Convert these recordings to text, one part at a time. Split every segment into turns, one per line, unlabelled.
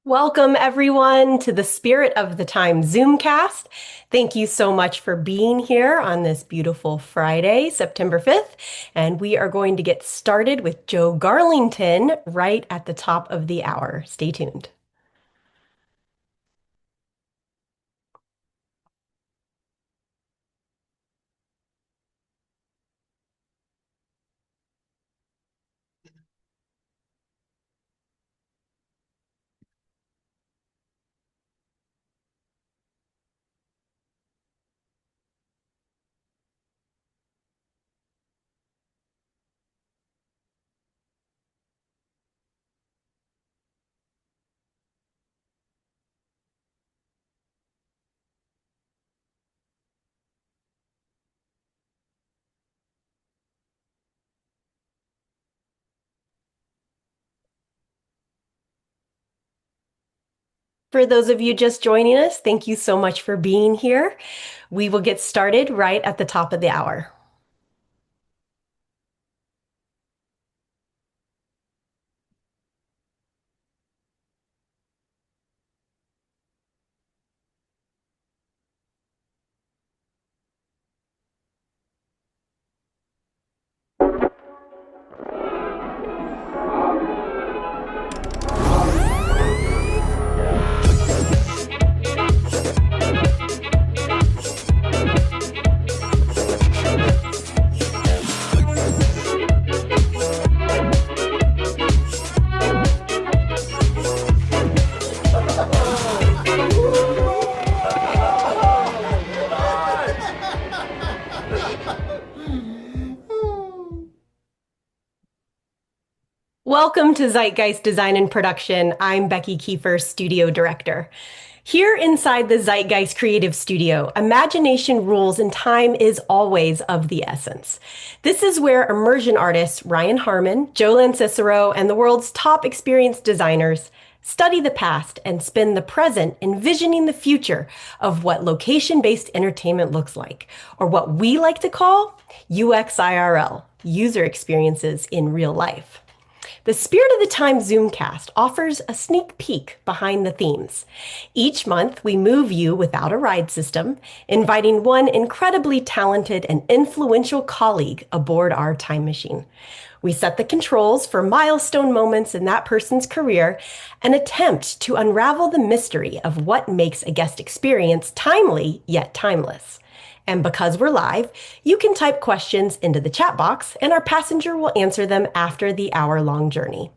Welcome, everyone, to the Spirit of the Time Zoomcast. Thank you so much for being here on this beautiful Friday, September 5th. And we are going to get started with Joe Garlington right at the top of the hour. Stay tuned. For those of you just joining us, thank you so much for being here. We will get started right at the top of the hour. Welcome to Zeitgeist Design and Production. I'm Becky Kiefer, Studio Director. Here inside the Zeitgeist Creative Studio, imagination rules and time is always of the essence. This is where immersion artists Ryan Harmon, Joe Cicero, and the world's top experienced designers study the past and spend the present envisioning the future of what location-based entertainment looks like, or what we like to call UXIRL, user experiences in real life. The Spirit of the Time Zoomcast offers a sneak peek behind the themes. Each month, we move you without a ride system, inviting one incredibly talented and influential colleague aboard our time machine. We set the controls for milestone moments in that person's career and attempt to unravel the mystery of what makes a guest experience timely yet timeless. And because we're live, you can type questions into the chat box and our passenger will answer them after the hour-long journey.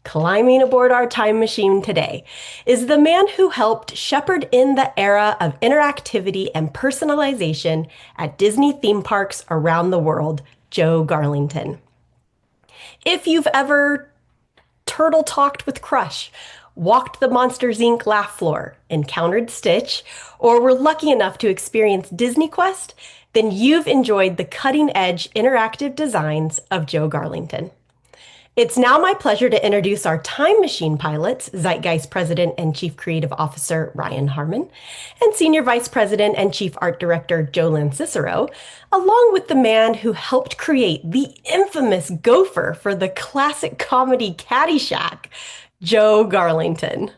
Climbing aboard our time machine today is the man who helped shepherd in the era of interactivity and personalization at Disney theme parks around the world, Joe Garlington. If you've ever turtle talked with Crush, walked the Monsters Inc. laugh floor, encountered Stitch, or were lucky enough to experience Disneyquest, then you've enjoyed the cutting-edge interactive designs of Joe Garlington. It's now my pleasure to introduce our time machine pilots, Zeitgeist President and Chief Creative Officer Ryan Harmon, and Senior Vice President and Chief Art Director Joe Cicero, along with the man who helped create the infamous gopher for the classic comedy Caddyshack, Joe Garlington.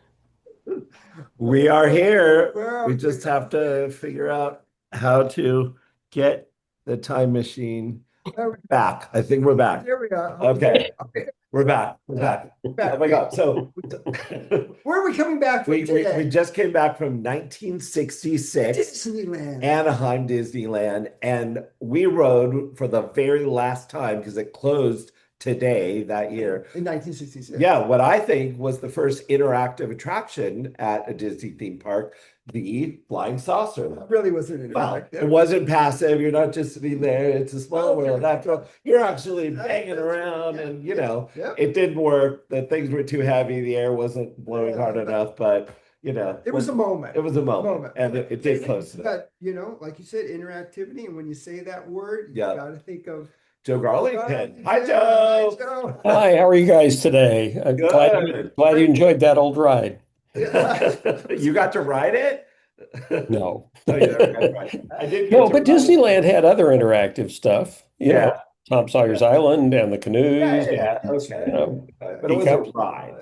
We are here. We just have to figure out how to get the time machine back. I think we're back.
There we are.
Okay. We're back. We're back. Oh my God. So
where are we coming back from today?
We just came back from 1966.
Disneyland.
Anaheim Disneyland. And we rode for the very last time because it closed today that year.
In 1966.
Yeah, what I think was the first interactive attraction at a Disney theme park, the flying saucer.
It really wasn't
Well,
interactive.
it wasn't passive. You're not just sitting there. It's a small world. After all, you're actually banging around and, it didn't work. The things were too heavy. The air wasn't blowing hard enough, but,
it was a moment.
It was a moment. And it did close to that.
But, like you said, interactivity. And when you say that word, you
Yeah.
got to think of
Joe Garlington. Hi, Joe.
Hi, how are you guys today? I'm glad you enjoyed that old ride.
You got to ride it?
No.
Oh, yeah, okay, right. I did
No,
get
but
to ride it.
Disneyland had other interactive stuff. You know,
Yeah.
Tom Sawyer's Island and the canoes.
Yeah, okay.
You know,
But it was a ride.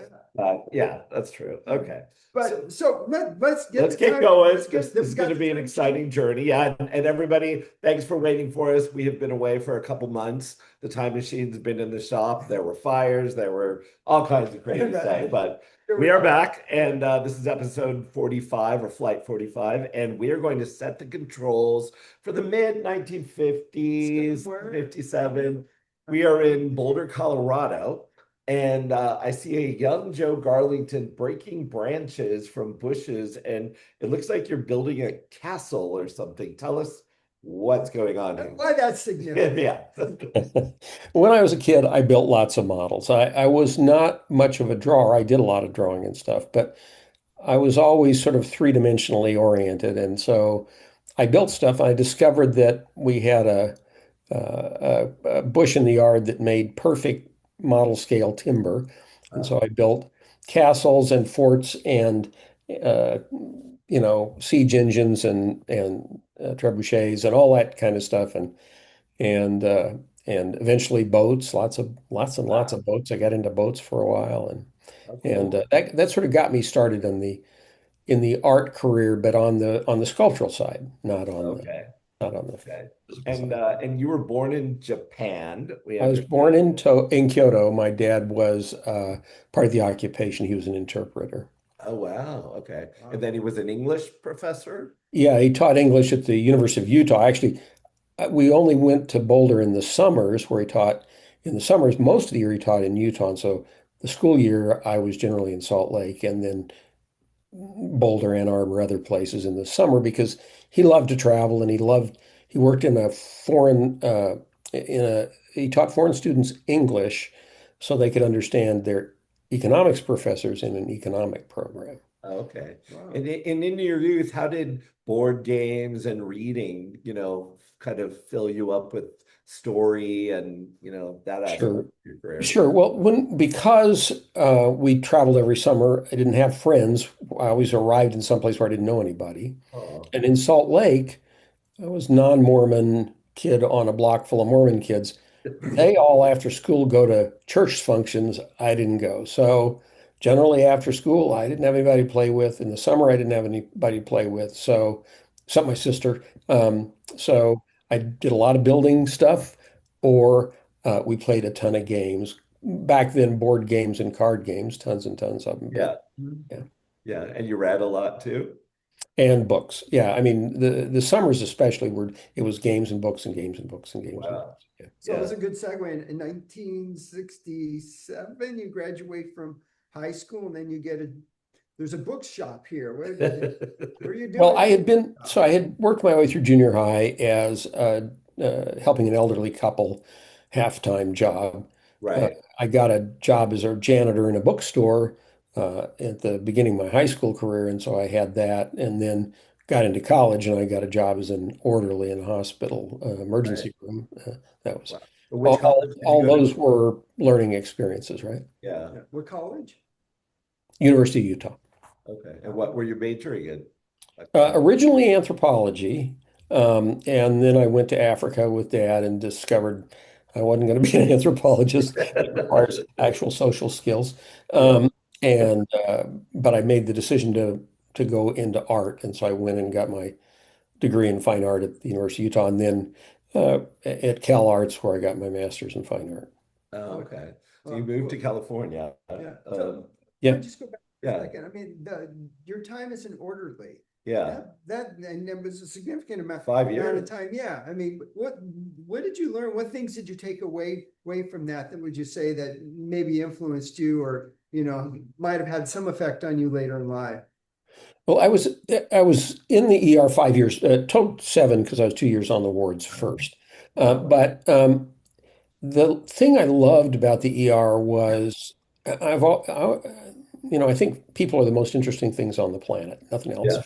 Yeah, that's true. Okay.
But so let's get
Let's
the
get
time.
going.
Let's
This
get,
is
we
going
got
to
the
be an
time sheet.
exciting journey. Yeah. And everybody, thanks for waiting for us. We have been away for a couple months. The time machine's been in the shop. There were fires. There were all kinds of crazy stuff. But
Here
we
we
are
are.
back. And this is episode 45 or flight 45. And we are going to set the controls for the mid 1950s,
Somewhere.
57. We are in Boulder, Colorado. And I see a young Joe Garlington breaking branches from bushes, and it looks like you're building a castle or something. Tell us what's going on here.
Why that's significant.
Yeah.
When I was a kid, I built lots of models. I was not much of a drawer. I did a lot of drawing and stuff, but I was always sort of three-dimensionally oriented. And so I built stuff. I discovered that we had a bush in the yard that made perfect model scale timber. And so I built castles and forts and uh, siege engines and trebuchets and all that kind of stuff and uh, and eventually boats, lots and lots
Wow.
of boats. I got into boats for a while
Oh,
and
cool.
that sort of got me started in the art career, but on the sculptural side,
Okay.
not on the
Okay.
physical side.
And you were born in Japan, we
I was born
understand.
in Kyoto. My dad was part of the occupation. He was an interpreter.
Oh, wow. Okay. And
Wow.
then he was an English professor.
Yeah, he taught English at the University of Utah. Actually, we only went to Boulder in the summers where he taught in the summers. Most of the year he taught in Utah. And so the school year, I was generally in Salt Lake and then Boulder, Ann Arbor, other places in the summer because he loved to travel and he worked in a he taught foreign students English so they could understand their economics professors in an economic program.
Okay.
Wow.
And in your youth, how did board games and reading, kind of fill you up with story and, that aspect
Sure.
of your career?
Sure. Well, because we traveled every summer, I didn't have friends. I always arrived in some place where I didn't know anybody.
Oh,
And in Salt Lake, I was non-Mormon kid on a block full of Mormon kids. They all after school go to church functions. I didn't go. So generally after school, I didn't have anybody to play with. In the summer, I didn't have anybody to play with. So except my sister. So I did a lot of building stuff, or we played a ton of games. Back then, board games and card games, tons and tons of them. But
yeah.
yeah,
Yeah. And you read a lot too?
and books. Yeah, I mean the summers especially were it was games and books and games and books and games and
Wow.
books. Yeah.
So it
Yeah.
was a good segue. In 1967, you graduate from high school, and then you get there's a bookshop here. What are you
Well,
doing?
I had worked my way through junior high as helping an elderly couple half-time job. Uh,
Right.
I got a job as a janitor in a bookstore at the beginning of my high school career, and so I had that, and then got into college, and I got a job as an orderly in a hospital
Right.
emergency room. That was
Wow. Which college did you
all
go to?
those were learning experiences, right?
Yeah.
Yeah. What college?
University of Utah.
Okay. And what were you majoring in?
Originally anthropology, and then I went to Africa with Dad and discovered I wasn't going to be an anthropologist. It requires actual social skills.
Yeah.
Um, and but I made the decision to go into art, and so I went and got my degree in fine art at the University of Utah, and then at Cal Arts where I got my master's in fine art.
Oh, okay. So you
Well,
moved to California.
yeah.
Yeah.
Just go back a
Yeah.
second. I mean, your time as an orderly.
Yeah.
And there was a significant amount
5
of
years.
time. Yeah. I mean, what did you learn? What things did you take away from that would you say that maybe influenced you or, might have had some effect on you later in life?
Well, I was in the ER 5 years, total seven because I was 2 years on the wards first. But the thing I loved about the ER was I think people are the most interesting things on the planet, nothing else.
Yeah.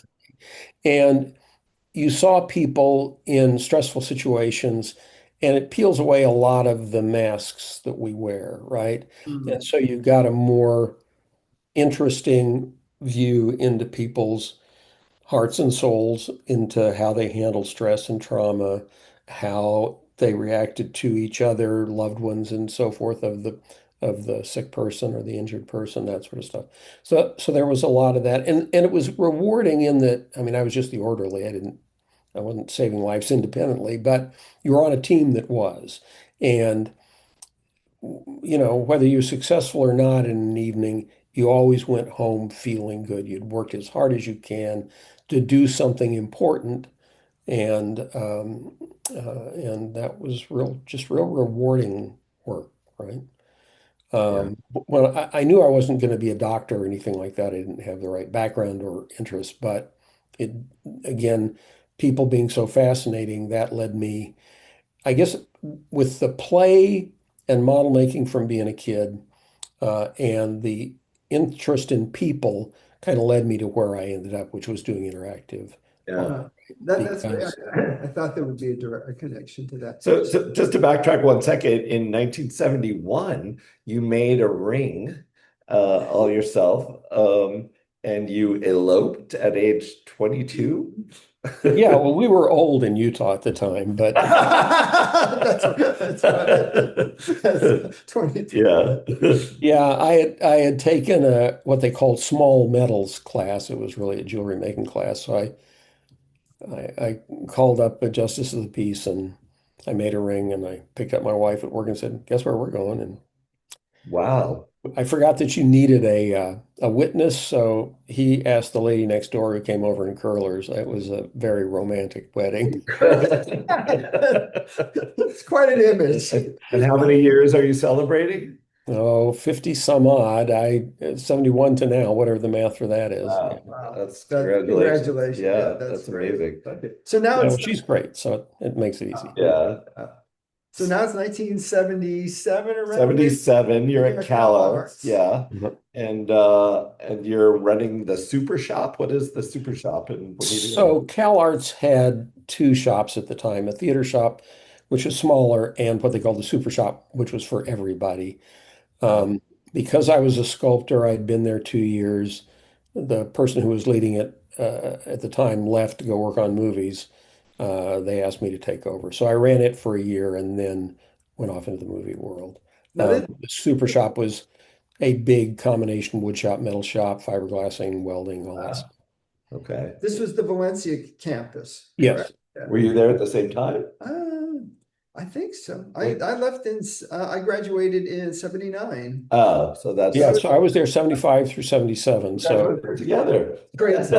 And you saw people in stressful situations, and it peels away a lot of the masks that we wear, right? And so you got a more interesting view into people's hearts and souls, into how they handle stress and trauma, how they reacted to each other, loved ones, and so forth of the sick person or the injured person, that sort of stuff. So there was a lot of that, and it was rewarding in that. I mean, I was just the orderly. I wasn't saving lives independently, but you were on a team that was, and whether you were successful or not in an evening, you always went home feeling good. You'd worked as hard as you can to do something important, and that was just real rewarding work, right?
Yeah.
Well, I knew I wasn't going to be a doctor or anything like that. I didn't have the right background or interest, but it, again, people being so fascinating, that led me, I guess, with the play and model making from being a kid, and the interest in people kind of led me to where I ended up, which was doing interactive art.
Yeah.
That's great.
Because
I thought there would be a direct connection to that.
So just to backtrack 1 second, in 1971, you made a ring all yourself, and you eloped at age 22.
yeah, well, we were old in Utah at the time, but
That's right. That's 22.
Yeah.
yeah, I had taken what they called small metals class. It was really a jewelry making class. So I called up a justice of the peace, and I made a ring, and I picked up my wife at work and said, "Guess where we're going?" And
Wow.
I forgot that you needed a witness, so he asked the lady next door who came over in curlers. It was a very romantic wedding.
It's quite an image.
And how many years are you celebrating?
Oh, 50 some odd. 71 to now, whatever the math for that is. Yeah.
Wow.
That's
Congratulations.
Yeah,
that's
that's
great.
amazing.
So now
Yeah, well,
it's
she's great, so it makes it easy.
Yeah.
so now it's 1977 around.
77, you're
You're
at
at Cal
CalArts,
Arts.
yeah.
Mhm.
And you're running the super shop. What is the super shop and what are you doing?
So CalArts had two shops at the time, a theater shop, which was smaller, and what they called the super shop, which was for everybody. Um, because I was a sculptor, I'd been there 2 years. The person who was leading it at the time left to go work on movies. They asked me to take over. So I ran it for a year and then went off into the movie world.
Now this,
The super shop was a big combination wood shop, metal shop, fiberglassing, welding, all that stuff.
Okay.
this was the Valencia campus.
Yes.
Yeah.
Were you there at the same time?
I think so. I left I graduated in 79.
Oh, so that's
Yeah, so I was there 75 through 77. So
we're together.
Crazy.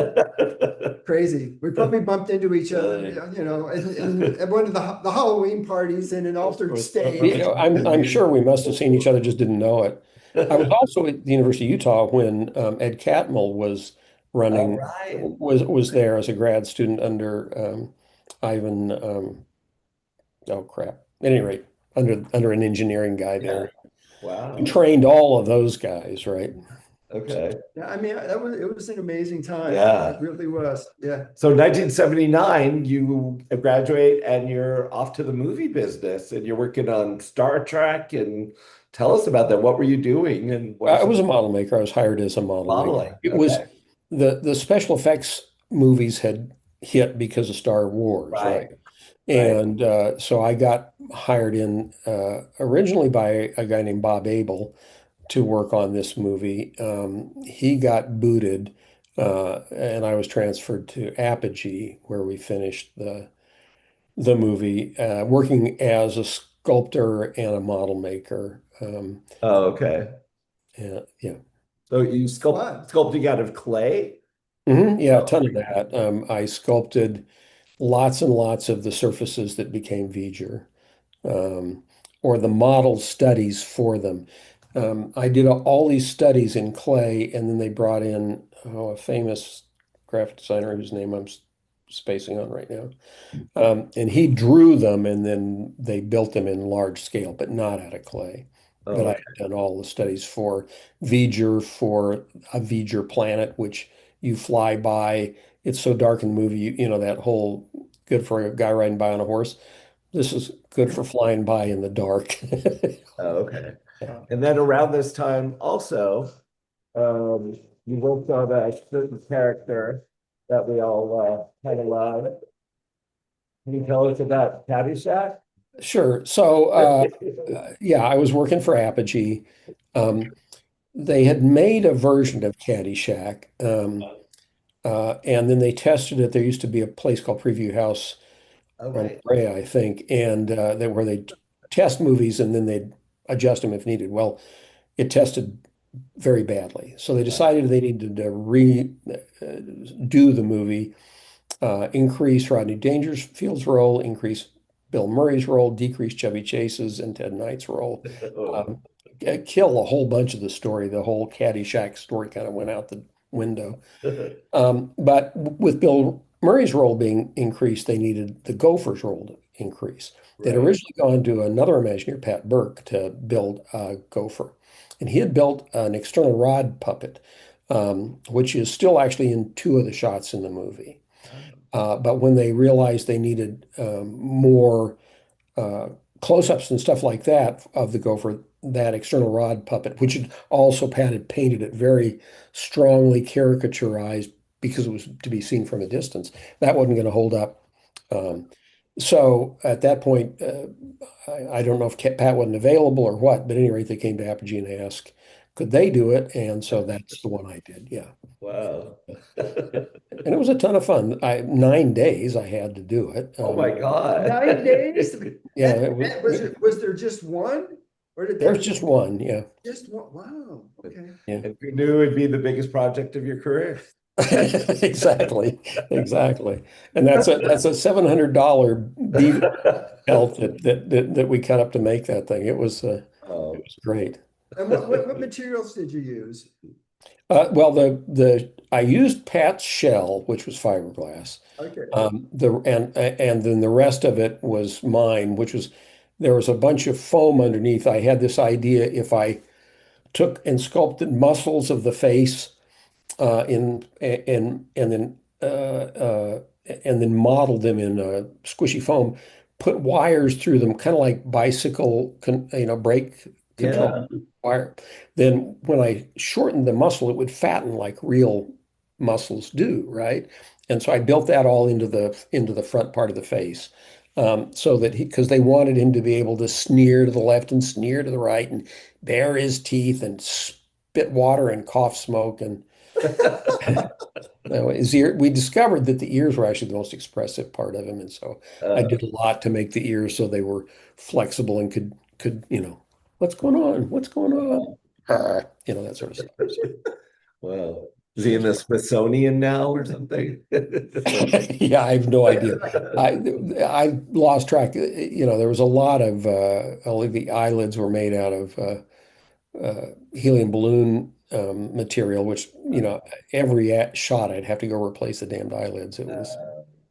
Crazy. We probably bumped into each other, at one of the Halloween parties in an altered state.
I'm sure we must have seen each other, just didn't know it. I was also at the University of Utah when Ed Catmull was running,
All right.
was there as a grad student under Ivan. Oh crap! At any rate, under an engineering guy there,
Wow.
who trained all of those guys, right?
Okay.
Yeah, I mean, it was an amazing time.
Yeah.
It really was. Yeah.
So 1979, you graduate and you're off to the movie business and you're working on Star Trek. And tell us about that. What were you doing? And what
I was a model maker. I was hired as a model maker.
modeling?
It was
Okay.
the special effects movies had hit because of Star Wars, right? And so I got hired in originally by a guy named Bob Abel to work on this movie. He got booted, and I was transferred to Apogee, where we finished the movie, working as a sculptor and a model maker.
Oh, okay.
Yeah.
So you
Wow.
sculpting out of clay?
Yeah,
Oh,
a ton of that. I sculpted lots and lots of the surfaces that became V'ger, um, or the model studies for them. I did all these studies in clay, and then they brought in a famous graphic designer whose name I'm spacing on right now. And he drew them, and then they built them in large scale, but not out of clay. But I
okay.
had done all the studies for V'ger, for a V'ger planet, which you fly by. It's so dark in the movie, that whole good for a guy riding by on a horse. This is good for flying by in the dark.
Oh, okay.
Wow.
And then around this time also, you worked on a certain character that we all kind of love. Can you tell us about Caddyshack?
Sure. So, yeah, I was working for Apogee. Um, they had made a version of Caddyshack, and then they tested it. There used to be a place called Preview House
Oh,
on
right.
Brea, I think, and where they test movies and then they'd adjust them if needed. Well, it tested very badly, so they decided they needed to redo the movie, increase Rodney Dangerfield's role, increase Bill Murray's role, decrease Chevy Chase's and Ted Knight's role,
Oh.
um, kill a whole bunch of the story. The whole Caddyshack story kind of went out the window. But with Bill Murray's role being increased, they needed the Gopher's role to increase. They'd
Right.
originally gone to another Imagineer, Pat Burke, to build a Gopher. And he had built an external rod puppet, which is still actually in two of the shots in the movie. But when they realized they needed more uh, close-ups and stuff like that of the gopher, that external rod puppet, which had also Pat had painted it very strongly caricaturized because it was to be seen from a distance. That wasn't going to hold up. Um, so at that point, I don't know if Pat wasn't available or what, but at any rate, they came to Apogee and asked, could they do it? And so that's the one I did. Yeah.
Wow.
And it was a ton of fun. 9 days I had to do it.
Oh my God.
9 days?
Yeah,
Was there just one? Or did
there's
they
just one. Yeah.
just one? Wow. Okay.
Yeah.
And who knew it'd be the biggest project of your career?
Exactly. Exactly. And that's a $700 beef pelt that we cut up to make that thing. It
Oh,
was great.
And what materials did you use?
Well, the I used Pat's shell, which was fiberglass.
Okay.
And then the rest of it was mine, which was there was a bunch of foam underneath. I had this idea if I took and sculpted muscles of the face in and then modeled them in squishy foam, put wires through them, kind of like bicycle, brake control
yeah.
wire. Then when I shortened the muscle, it would fatten like real muscles do, right? And so I built that all into the front part of the face. So that because they wanted him to be able to sneer to the left and sneer to the right and bare his teeth and spit water and cough smoke and his ear. We discovered that the ears were actually the most expressive part of him, and so I
Uh,
did a lot to make the ears so they were flexible and could what's going on? What's going on? That sort of stuff. So,
well, is he in the Smithsonian now or something?
yeah, I have no idea. I lost track. There was a lot of only the eyelids were made out of helium balloon material, which every shot I'd have to go replace the damned eyelids. It was,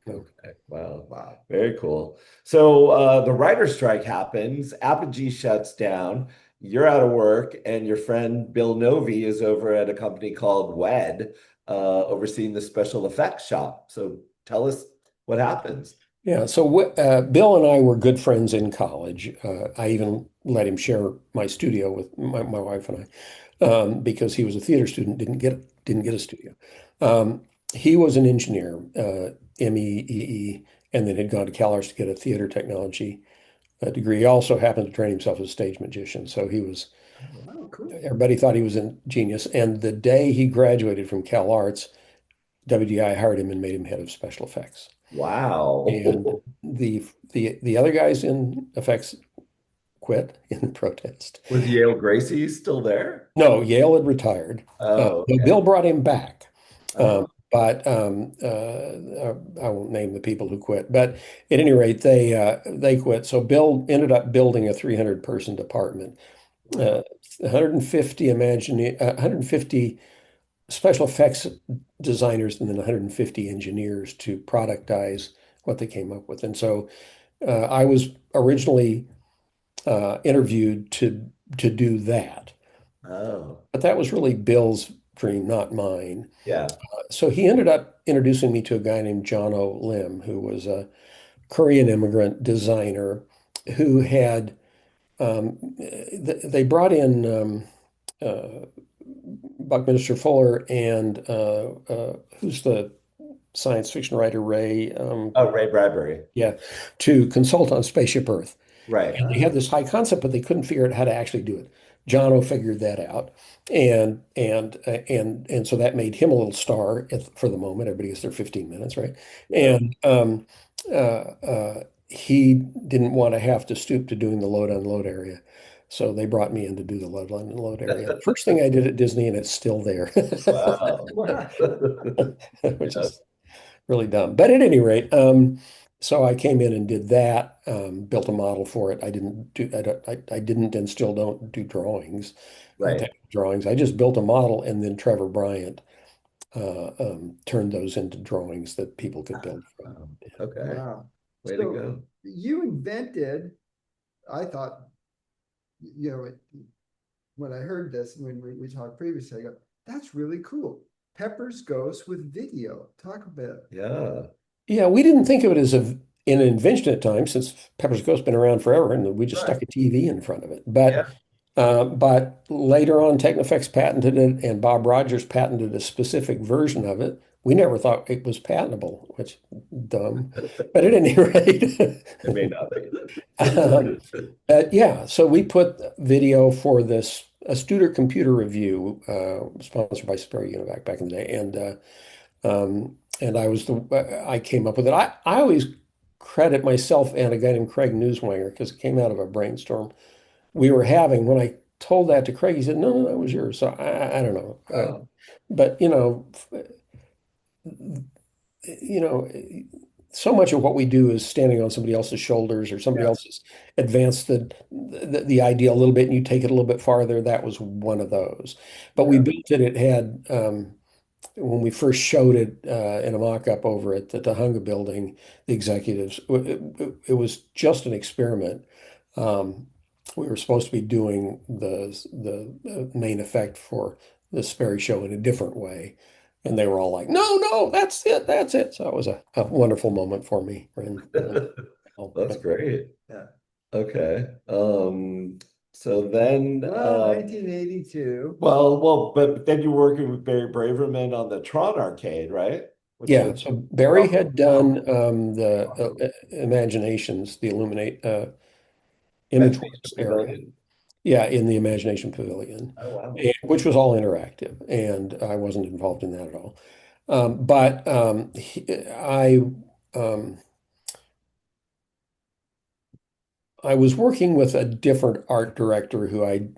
you know,
Okay. Wow. Wow. Very cool. So the writer's strike happens, Apogee shuts down, you're out of work, and your friend Bill Novi is over at a company called WED, overseeing the special effects shop. So tell us what happens.
yeah. So Bill and I were good friends in college. I even let him share my studio with my wife and I because he was a theater student, didn't get a studio. He was an engineer, MEEE, and then had gone to CalArts to get a theater technology degree. He also happened to train himself as a stage magician. So
Oh, cool.
everybody thought he was a genius. And the day he graduated from CalArts, WDI hired him and made him head of special effects. And
Wow.
the other guys in effects quit in protest.
Was Yale Gracie still there?
No, Yale had retired.
Oh,
Though
okay.
Bill brought him back.
Oh,
But I won't name the people who quit. But at any rate, they quit. So Bill ended up building a 300 person department,
wow.
uh, 150 special effects designers, and then 150 engineers to productize what they came up with. And so I was originally interviewed to do that,
Oh,
but that was really Bill's dream, not mine.
yeah.
So he ended up introducing me to a guy named John O. Lim, who was a Korean immigrant designer who had they brought in Buckminster Fuller and who's the science fiction writer Ray
Oh, Ray Bradbury.
yeah to consult on Spaceship Earth.
Right.
And they had this high concept, but they couldn't figure out how to actually do it. Jono figured that out, and so that made him a little star for the moment. Everybody gets their 15 minutes, right?
Yeah.
And he didn't want to have to stoop to doing the load unload area, so they brought me in to do the load unload area. The first thing I did at Disney, and it's still there,
Wow.
Wow.
which
Yeah.
is really dumb. But at any rate, so I came in and did that, built a model for it. I didn't do, I, don't, I didn't and still don't do drawings,
Right.
technical drawings. I just built a model, and then Trevor Bryant turned those into drawings that people could build from.
Wow. Okay.
Wow.
Way to
So
go.
you invented, I thought, you know, when I heard this, when we talked previously, I go, that's really cool. Peppers Ghost with video. Talk a bit.
Yeah.
Yeah, we didn't think of it as an invention at times, since Pepper's Ghost's been around forever, and we just
Right.
stuck a TV in front of it.
Yeah.
But later on, Technifex patented it, and Bob Rogers patented a specific version of it. We never thought it was patentable, which dumb. But at any rate,
It may not
um,
be.
yeah. So we put video for this a Studer Computer Review, sponsored by Sperry Univac back in the day, and I came up with it. I always credit myself and a guy named Craig Newswanger because it came out of a brainstorm we were having. When I told that to Craig, he said, "No, no, that was yours." So I don't know,
Wow.
but you know, so much of what we do is standing on somebody else's shoulders, or somebody
Yeah.
else has advanced the idea a little bit, and you take it a little bit farther. That was one of those. But we
Yeah.
built it. It had when we first showed it in a mock-up over at the Tahunga building, the executives, it was just an experiment. Um, we were supposed to be doing the main effect for the Sperry show in a different way. And they were all like, no, no, that's it, that's it. So it was a wonderful moment for me.
That's great.
Yeah.
Okay. So then,
Well, 1982.
but then you're working with Barry Braverman on the Tron arcade, right? Which
Yeah,
was
so Barry
wow.
had done
Awesome.
Imaginations, the Illuminate
Imagination
ImageWorks area.
Pavilion.
Yeah, in the Imagination Pavilion,
Oh, wow.
which was all interactive, and I wasn't involved in that at all. But um, I was working with a different art director who I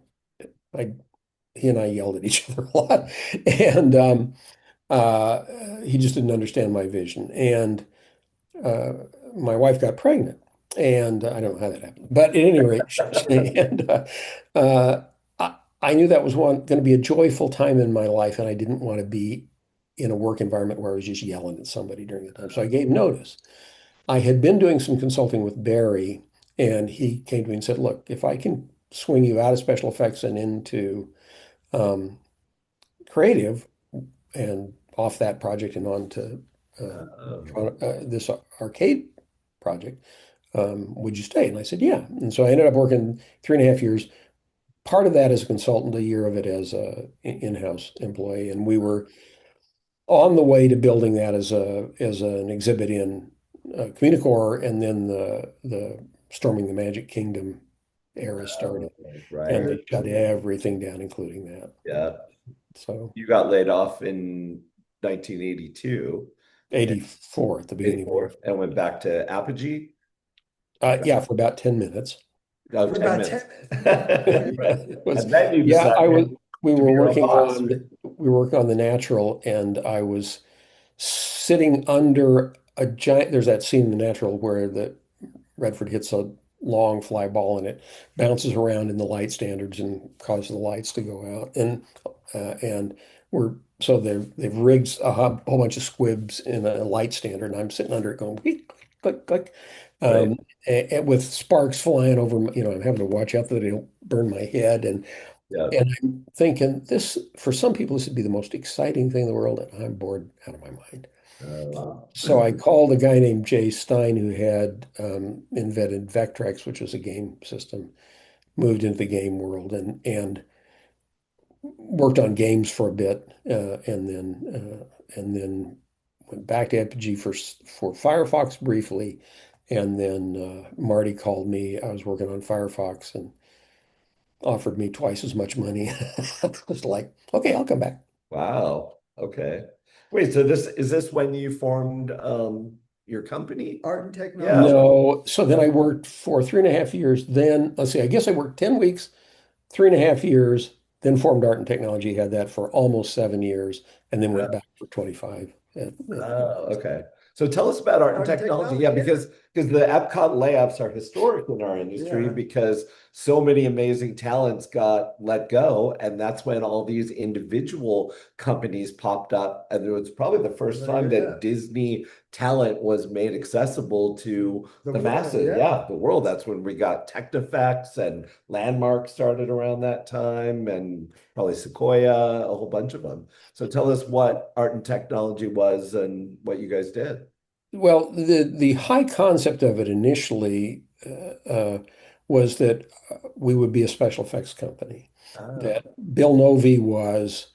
he and I yelled at each other a lot, and he just didn't understand my vision. And uh, my wife got pregnant, and I don't know how that happened, but at any rate, and I knew that was going to be a joyful time in my life, and I didn't want to be in a work environment where I was just yelling at somebody during the time. So I gave notice. I had been doing some consulting with Barry, and he came to me and said, "Look, if I can swing you out of special effects and into um, creative, and off that project and on to this arcade project, would you stay?" And I said, "Yeah." And so I ended up working 3.5 years. Part of that as a consultant, a year of it as a in-house employee, and we were on the way to building that as an exhibit in Communicore, and then the Storming the Magic Kingdom era started, and
Right.
they shut everything down, including that.
Yeah.
So
You got laid off in 1982,
84 at the beginning of the
84, and went back to Apogee.
year. Yeah, for about 10 minutes.
Oh,
For
10
about
minutes.
10 minutes.
It was,
And then you
yeah,
decided
we
to
were
be your own
working
boss.
on the natural, and I was sitting under a giant, there's that scene in the natural where the Redford hits a long fly ball, and it bounces around in the light standards and causes the lights to go out. And we're so they've rigged a whole bunch of squibs in a light standard, and I'm sitting under it going click, click, click,
Right.
with sparks flying over. I'm having to watch out that they don't burn my head,
Yeah.
and I'm thinking this for some people this would be the most exciting thing in the world, and I'm bored out of my mind.
Wow.
So I called a guy named Jay Stein who had invented Vectrex, which was a game system, moved into the game world, and worked on games for a bit, and then went back to Apogee for Firefox briefly, And then Marty called me. I was working on Firefox and offered me twice as much money. I was like, okay, I'll come back.
Wow. Okay. Wait, so this is this when you formed your company?
Art and
Yeah.
technology.
No, so then I worked for 3.5 years. Then, let's see, I guess I worked 10 weeks, 3.5 years, then formed Art and Technology, had that for almost 7 years, and then went back for 25.
Oh, okay. So tell us about art and
Art and
technology. Yeah,
technology.
because the Epcot layups are historic in our industry
Yeah.
because so many amazing talents got let go, and that's when all these individual companies popped up. And it was probably the first time
Yeah.
that Disney talent was made accessible to
The
the
world,
masses.
yeah.
Yeah, the world. That's when we got Technifex and Landmark started around that time, and probably Sequoia, a whole bunch of them. So tell us what art and technology was and what you guys did.
Well, the high concept of it initially was that we would be a special effects company.
Oh,
That Bill Novi was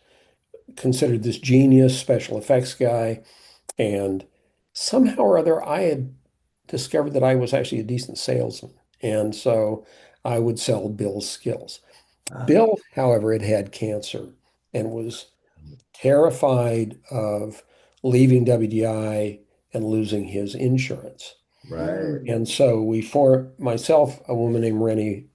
considered this genius special effects guy, and somehow or other, I had discovered that I was actually a decent salesman, and so I would sell Bill's skills.
ah,
Bill, however, had had cancer and was terrified of leaving WDI and losing his insurance.
right,
Mm.
And so we formed, myself, a woman named Rennie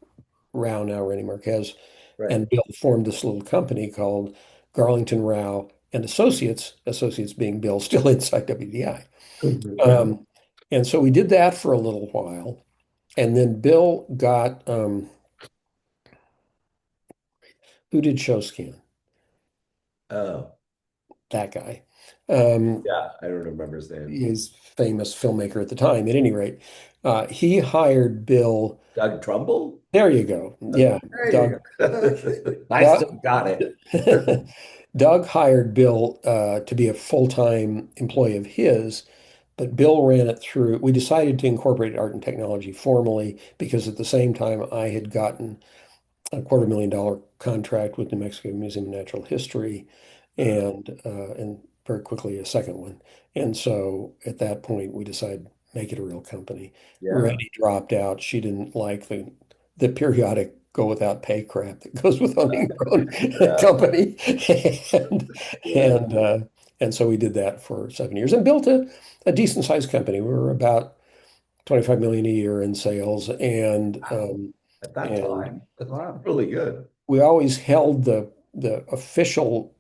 Rao, now Rennie Marquez,
right.
and Bill formed this little company called Garlington Rao and Associates, Associates being Bill, still inside WDI.
Mhm.
Um, and so we did that for a little while. And then Bill got, who did show scan?
Oh,
That guy. Um,
yeah, I don't remember his name.
he's famous filmmaker at the time. At any rate, he hired Bill.
Doug Trumbull?
There you go. Yeah,
There you
Doug.
go. Okay.
I
Doug,
still got it.
Doug hired Bill to be a full-time employee of his, but Bill ran it through. We decided to incorporate art and technology formally because at the same time I had gotten a $250,000 contract with New Mexico Museum of Natural History, and very quickly a second one. And so at that point we decided make it a real company.
Yeah,
Randy dropped out. She didn't like the periodic go without pay crap that goes with owning your own
yeah,
company. And
yeah,
and uh, and so we did that for 7 years and built a decent sized company. We were about 25 million a year in sales, and
wow.
um,
At that
and
time, that's
Wow.
really good.
we always held the official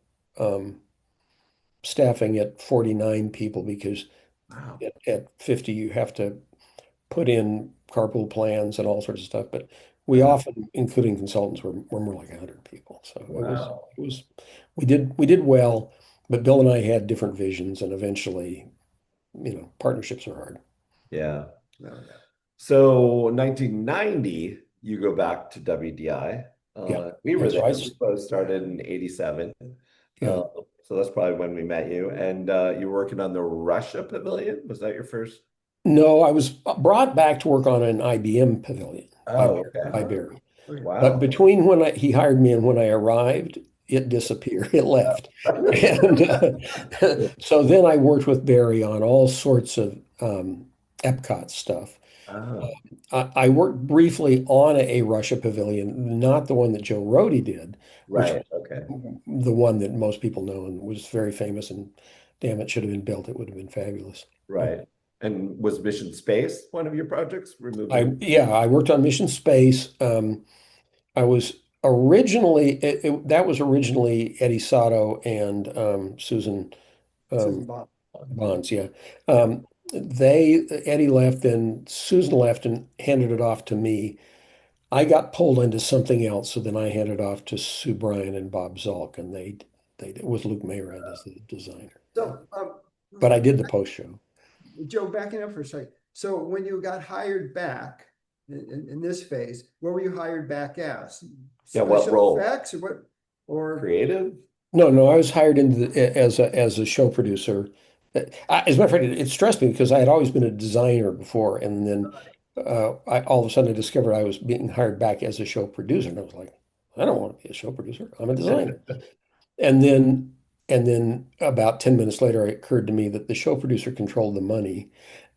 staffing at 49 people because
Wow.
at 50 you have to put in carpool plans and all sorts of stuff. But we
Uh,
often, including consultants, were more like 100 people. So
wow.
it was we did well, but Bill and I had different visions, and eventually, partnerships are hard.
Yeah.
No.
So 1990, you go back to WDI.
Yeah.
We were
And so
there. We both started in 87.
yeah.
Uh, so that's probably when we met you. And you were working on the Russia Pavilion. Was that your first?
No, I was brought back to work on an IBM pavilion
Oh, okay.
by
Ah,
Barry.
okay.
But
Wow.
between when he hired me and when I arrived, it disappeared. It left. And so then I worked with Barry on all sorts of EPCOT stuff.
Oh,
I worked briefly on a Russia pavilion, not the one that Joe Rody did, which
right. Okay.
was the one that most people know and was very famous. And damn, it should have been built. It would have been fabulous.
Right. And was Mission Space one of your projects? Removing.
I worked on Mission Space. I was that was originally Eddie Sato and Susan
Susan
um,
Bob.
Bonds. Yeah,
Yeah.
Eddie left, then Susan left and handed it off to me. I got pulled into something else, so then I handed off to Sue Bryan and Bob Zolk, and they with Luke Mayrand as the designer.
So,
But I did the post show.
Joe, backing up for a second. So when you got hired back in this phase, what were you hired back as?
Yeah. What
Special
role?
effects or what? Or
Creative?
No, no, I was hired as a show producer. As a matter of fact, it stressed me because I had always been a designer before, and then all of a sudden I discovered I was being hired back as a show producer, and I was like, I don't want to be a show producer. I'm a designer. And then about 10 minutes later, it occurred to me that the show producer controlled the money,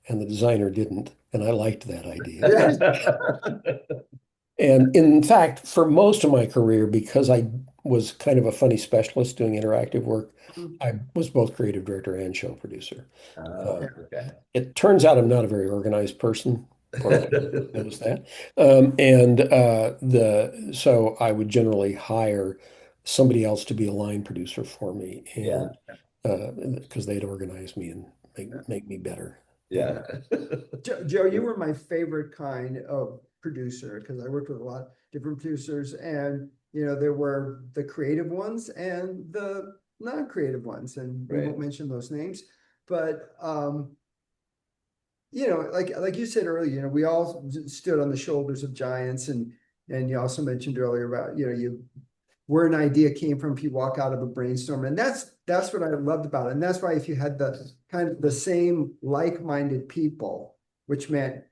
and the designer didn't, and I liked that idea.
Yes.
And in fact, for most of my career, because I was kind of a funny specialist doing interactive work, I was both creative director and show producer. Uh,
Oh, okay.
it turns out I'm not a very organized person. Probably knows that. And the so I would generally hire somebody else to be a line producer for me,
Yeah,
and because they'd organize me and make me better.
yeah.
Joe, you were my favorite kind of producer because I worked with a lot of different producers, and there were the creative ones and the non-creative ones, and we won't
Right.
mention those names, but like you said earlier, we all stood on the shoulders of giants, and you also mentioned earlier about you where an idea came from if you walk out of a brainstorm. And that's what I loved about it. And that's why if you had the kind of the same like-minded people, which meant,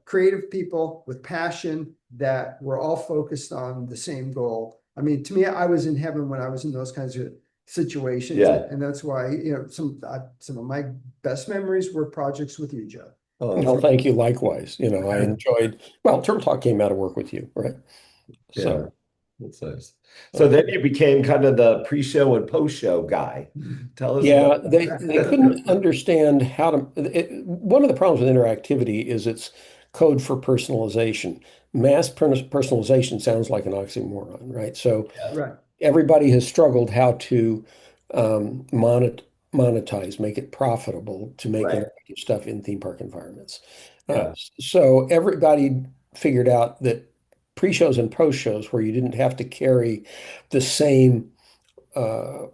creative people with passion that were all focused on the same goal. I mean, to me, I was in heaven when I was in those kinds of situations.
Yeah.
And that's why, some of my best memories were projects with you, Joe.
Oh,
Well, thank you. Likewise. I enjoyed, well, Turtle Talk came out of work with you, right?
yeah,
So,
that's nice. So then you became kind of the pre-show and post-show guy. Tell us about
yeah, they couldn't understand how to. One of the problems with interactivity is it's code for personalization. Personalization sounds like an oxymoron, right? So
Yeah,
Right.
everybody has struggled how to monetize, make it profitable to make
right.
interactive stuff in theme park environments. Uh,
Yeah,
so everybody figured out that pre-shows and post-shows where you didn't have to carry the same uh,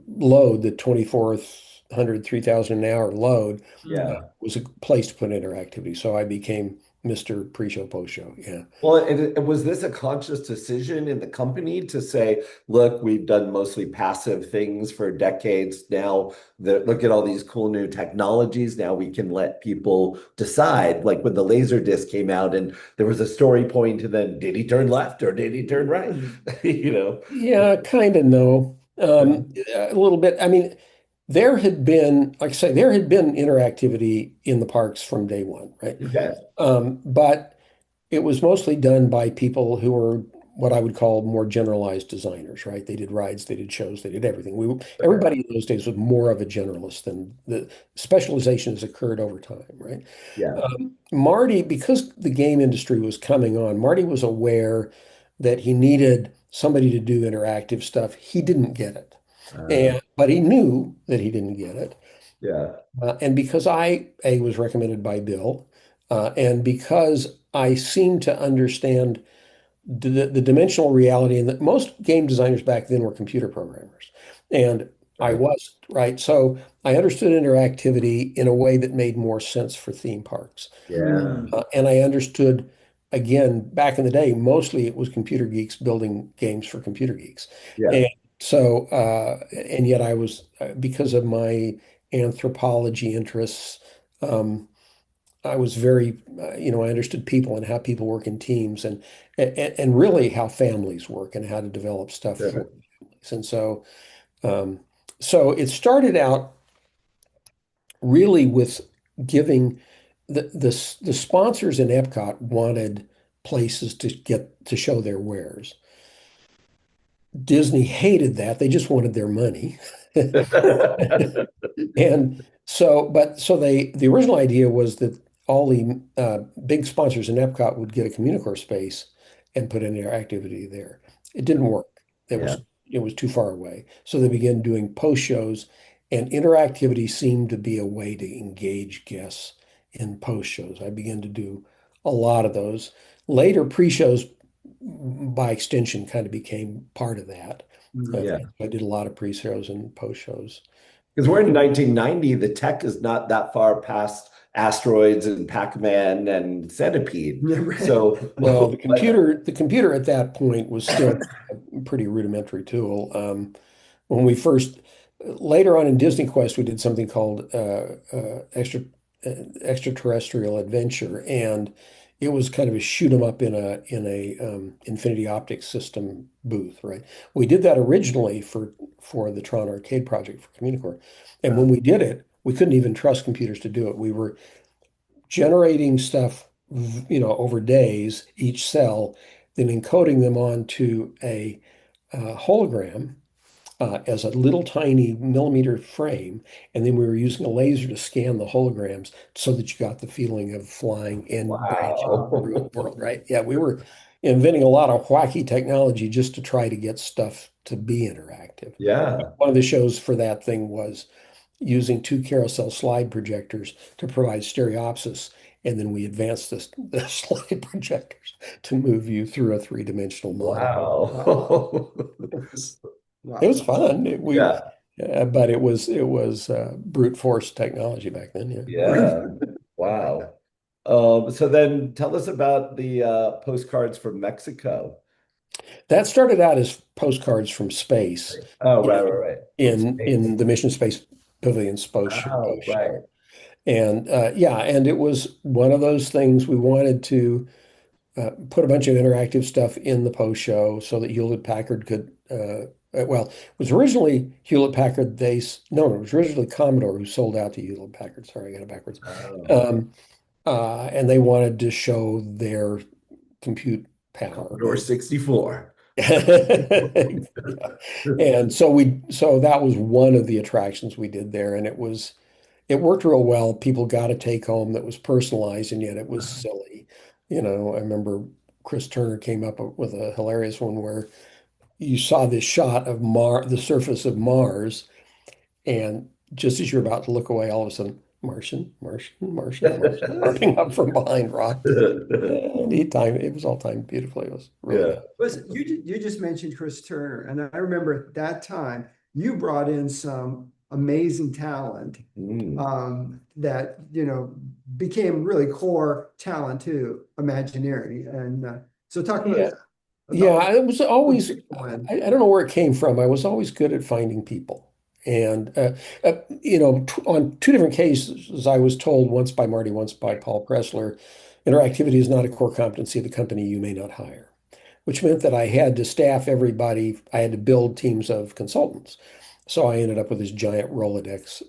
load, the 2,400, 3,000 an hour load,
yeah.
was a place to put interactivity. So I became Mr. Pre-show, post-show. Yeah.
Well, and was this a conscious decision in the company to say, look, we've done mostly passive things for decades now, that look at all these cool new technologies. Now we can let people decide. Like when the laser disc came out and there was a story pointing to them, did he turn left or did he turn right? You know?
Yeah, kind of no. A little bit. I mean, there had been, like I say, there had been interactivity in the parks from day one, right?
Okay.
But it was mostly done by people who were what I would call more generalized designers, right? They did rides, they did shows, they did everything.
Okay.
Everybody in those days was more of a generalist than the specialization has occurred over time, right?
Yeah.
Marty, because the game industry was coming on, Marty was aware that he needed somebody to do interactive stuff. He didn't get it. But he knew that he didn't get it.
Yeah.
And because I was recommended by Bill, and because I seemed to understand the dimensional reality, and that most game designers back then were computer programmers. And I
Right.
was, right? So I understood interactivity in a way that made more sense for theme parks.
Yeah.
And I understood, again, back in the day, mostly it was computer geeks building games for computer geeks.
Yeah.
And so, and yet I was, because of my anthropology interests, I was very, I understood people and how people work in teams and really how families work and how to develop stuff for
Sure.
families. And um, so it started out really with giving the sponsors in Epcot wanted places to get to show their wares. Disney hated that. They just wanted their money. And so the original idea was that all the big sponsors in Epcot would get a Communicore space and put in their activity there. It didn't work. It
Yeah.
was it was too far away. So they began doing post shows, and interactivity seemed to be a way to engage guests in post shows. I began to do a lot of those. Later, pre-shows, by extension, kind of became part of that.
Yeah.
I did a lot of pre-shows and post shows.
Because we're in 1990, the tech is not that far past asteroids and Pac-Man and Centipede.
Yeah, right.
So,
No, the
but
computer at that point was still a pretty rudimentary tool. When we first later on in Disneyquest, we did something called extraterrestrial adventure, and it was kind of a shoot 'em up in a Infinity Optics system booth, right? We did that originally for the Tron Arcade project for Communicore, and when we did it, we couldn't even trust computers to do it. We were generating stuff, over days, each cell, then encoding them onto a hologram as a little tiny millimeter frame, and then we were using a laser to scan the holograms so that you got the feeling of flying and branching through
Wow.
the world, right? Yeah, we were inventing a lot of wacky technology just to try to get stuff to be interactive.
Yeah.
One of the shows for that thing was using two carousel slide projectors to provide stereopsis, and then we advanced the slide projectors to move you through a three-dimensional model.
Wow.
It was
Wow.
fun.
Yeah.
But it was brute force technology back then. Yeah,
Yeah. Wow. So then tell us about the postcards from Mexico.
that started out as postcards from space
Oh, right,
in
right, right. From
in
space.
the Mission Space Pavilion
Oh, right.
show, and yeah, and it was one of those things we wanted to put a bunch of interactive stuff in the post show so that Hewlett Packard could. Well, it was originally Hewlett Packard. No, it was originally Commodore who sold out to Hewlett Packard. Sorry, I got it backwards.
Oh,
Um, and they wanted to show their compute power.
Commodore 64.
Yeah. And so that was one of the attractions we did there, and it worked real well. People got a take home that was personalized, and yet it was silly. I remember Chris Turner came up with a hilarious one where you saw this shot of the surface of Mars, and just as you're about to look away, all of a sudden, Martian, Martian, Martian, Martian, popping up from behind rock. And it was all timed beautifully. It was really
Yeah.
good.
You just mentioned Chris Turner, and I remember at that time you brought in some amazing talent
Mm.
that became really core talent to Imagineering. And so talk
Yeah.
about
Yeah, it was always,
when.
I don't know where it came from. I was always good at finding people. And, on two different cases, I was told once by Marty, once by Paul Pressler, interactivity is not a core competency of the company you may not hire, which meant that I had to staff everybody. I had to build teams of consultants. So I ended up with this giant Rolodex,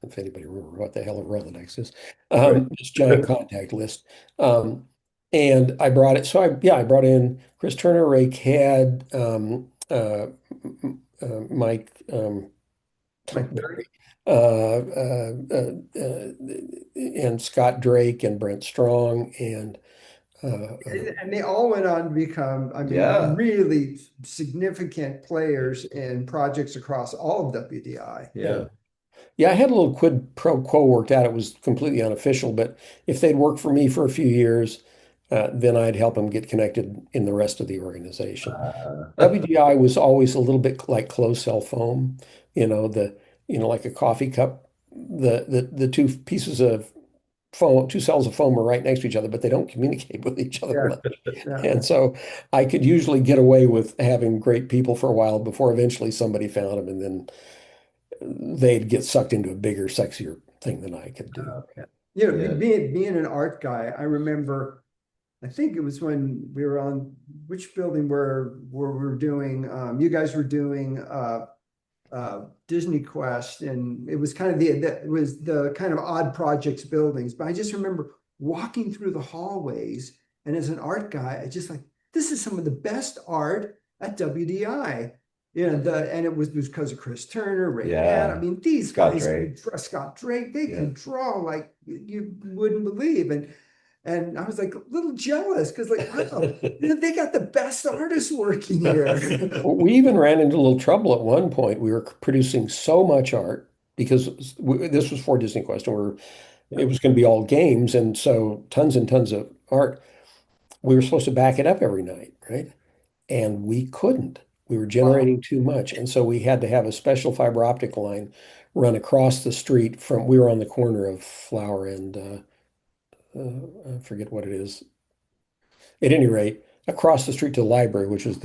if anybody remember what the hell a Rolodex is,
Right.
this giant contact list. Um, and I brought it. So I brought in Chris Turner, Ray Cadd, Mike
Mike Berry.
uh, uh, uh, uh, and Scott Drake and Brent Strong and
And they all went on to become, I mean,
Yeah.
really significant players in projects across all of WDI.
Yeah.
yeah, I had a little quid pro quo worked out. It was completely unofficial, but if they'd worked for me for a few years, then I'd help them get connected in the rest of the organization. WDI was always a little bit like closed cell foam, like a coffee cup. The two pieces of foam, two cells of foam are right next to each other, but they don't communicate with each other
Yeah,
much.
yeah.
And so I could usually get away with having great people for a while before eventually somebody found them, and then they'd get sucked into a bigger, sexier thing than I could do.
Okay. Yeah.
Being an art guy, I remember, I think it was when we were on which building where we were doing, you guys were doing Disneyquest, and it was kind of it was the kind of odd projects buildings. But I just remember walking through the hallways, and as an art guy, I just like, this is some of the best art at WDI. And it was because of Chris Turner, Ray Cadd. I
Yeah.
mean, these
Scott
guys,
Drake.
Scott Drake, they
Yeah.
can draw like you wouldn't believe. And I was like a little jealous because, like, wow, they got the best artists working here.
We even ran into a little trouble at one point. We were producing so much art because this was for Disneyquest, and it was going to be all games, and so tons and tons of art. We were supposed to back it up every night, right? And we couldn't. We were
Wow.
generating too much, and so we had to have a special fiber optic line run across the street from. We were on the corner of Flower and I forget what it is. At any rate, across the street to the library, which had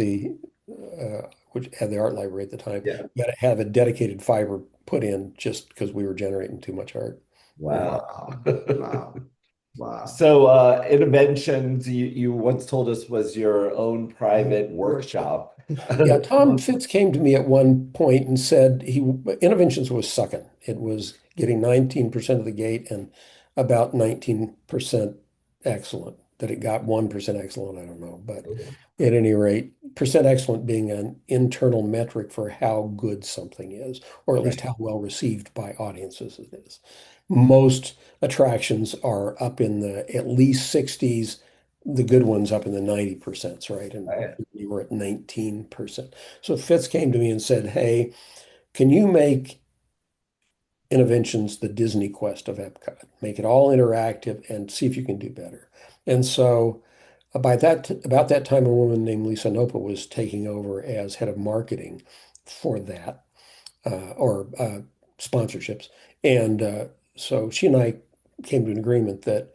the art library at the time,
Yeah.
you had to have a dedicated fiber put in just because we were generating too much art.
Wow.
Wow. Wow.
So Interventions, you once told us was your own private workshop.
Yeah, Tom Fitz came to me at one point and said Interventions was sucking. It was getting 19% of the gate and about 19% excellent. That it got 1% excellent, I don't know. But at any rate, percent excellent being an internal metric for how good something is, or at least
Right.
how well received by audiences it is. Most attractions are up in the at least 60s, the good ones up in the 90%, right? And
Right.
we were at 19%. So Fitz came to me and said, hey, can you make Interventions the Disneyquest of Epcot? Make it all interactive and see if you can do better. And so about that time, a woman named Lisa Nopa was taking over as head of marketing for that, or sponsorships. And so she and I came to an agreement that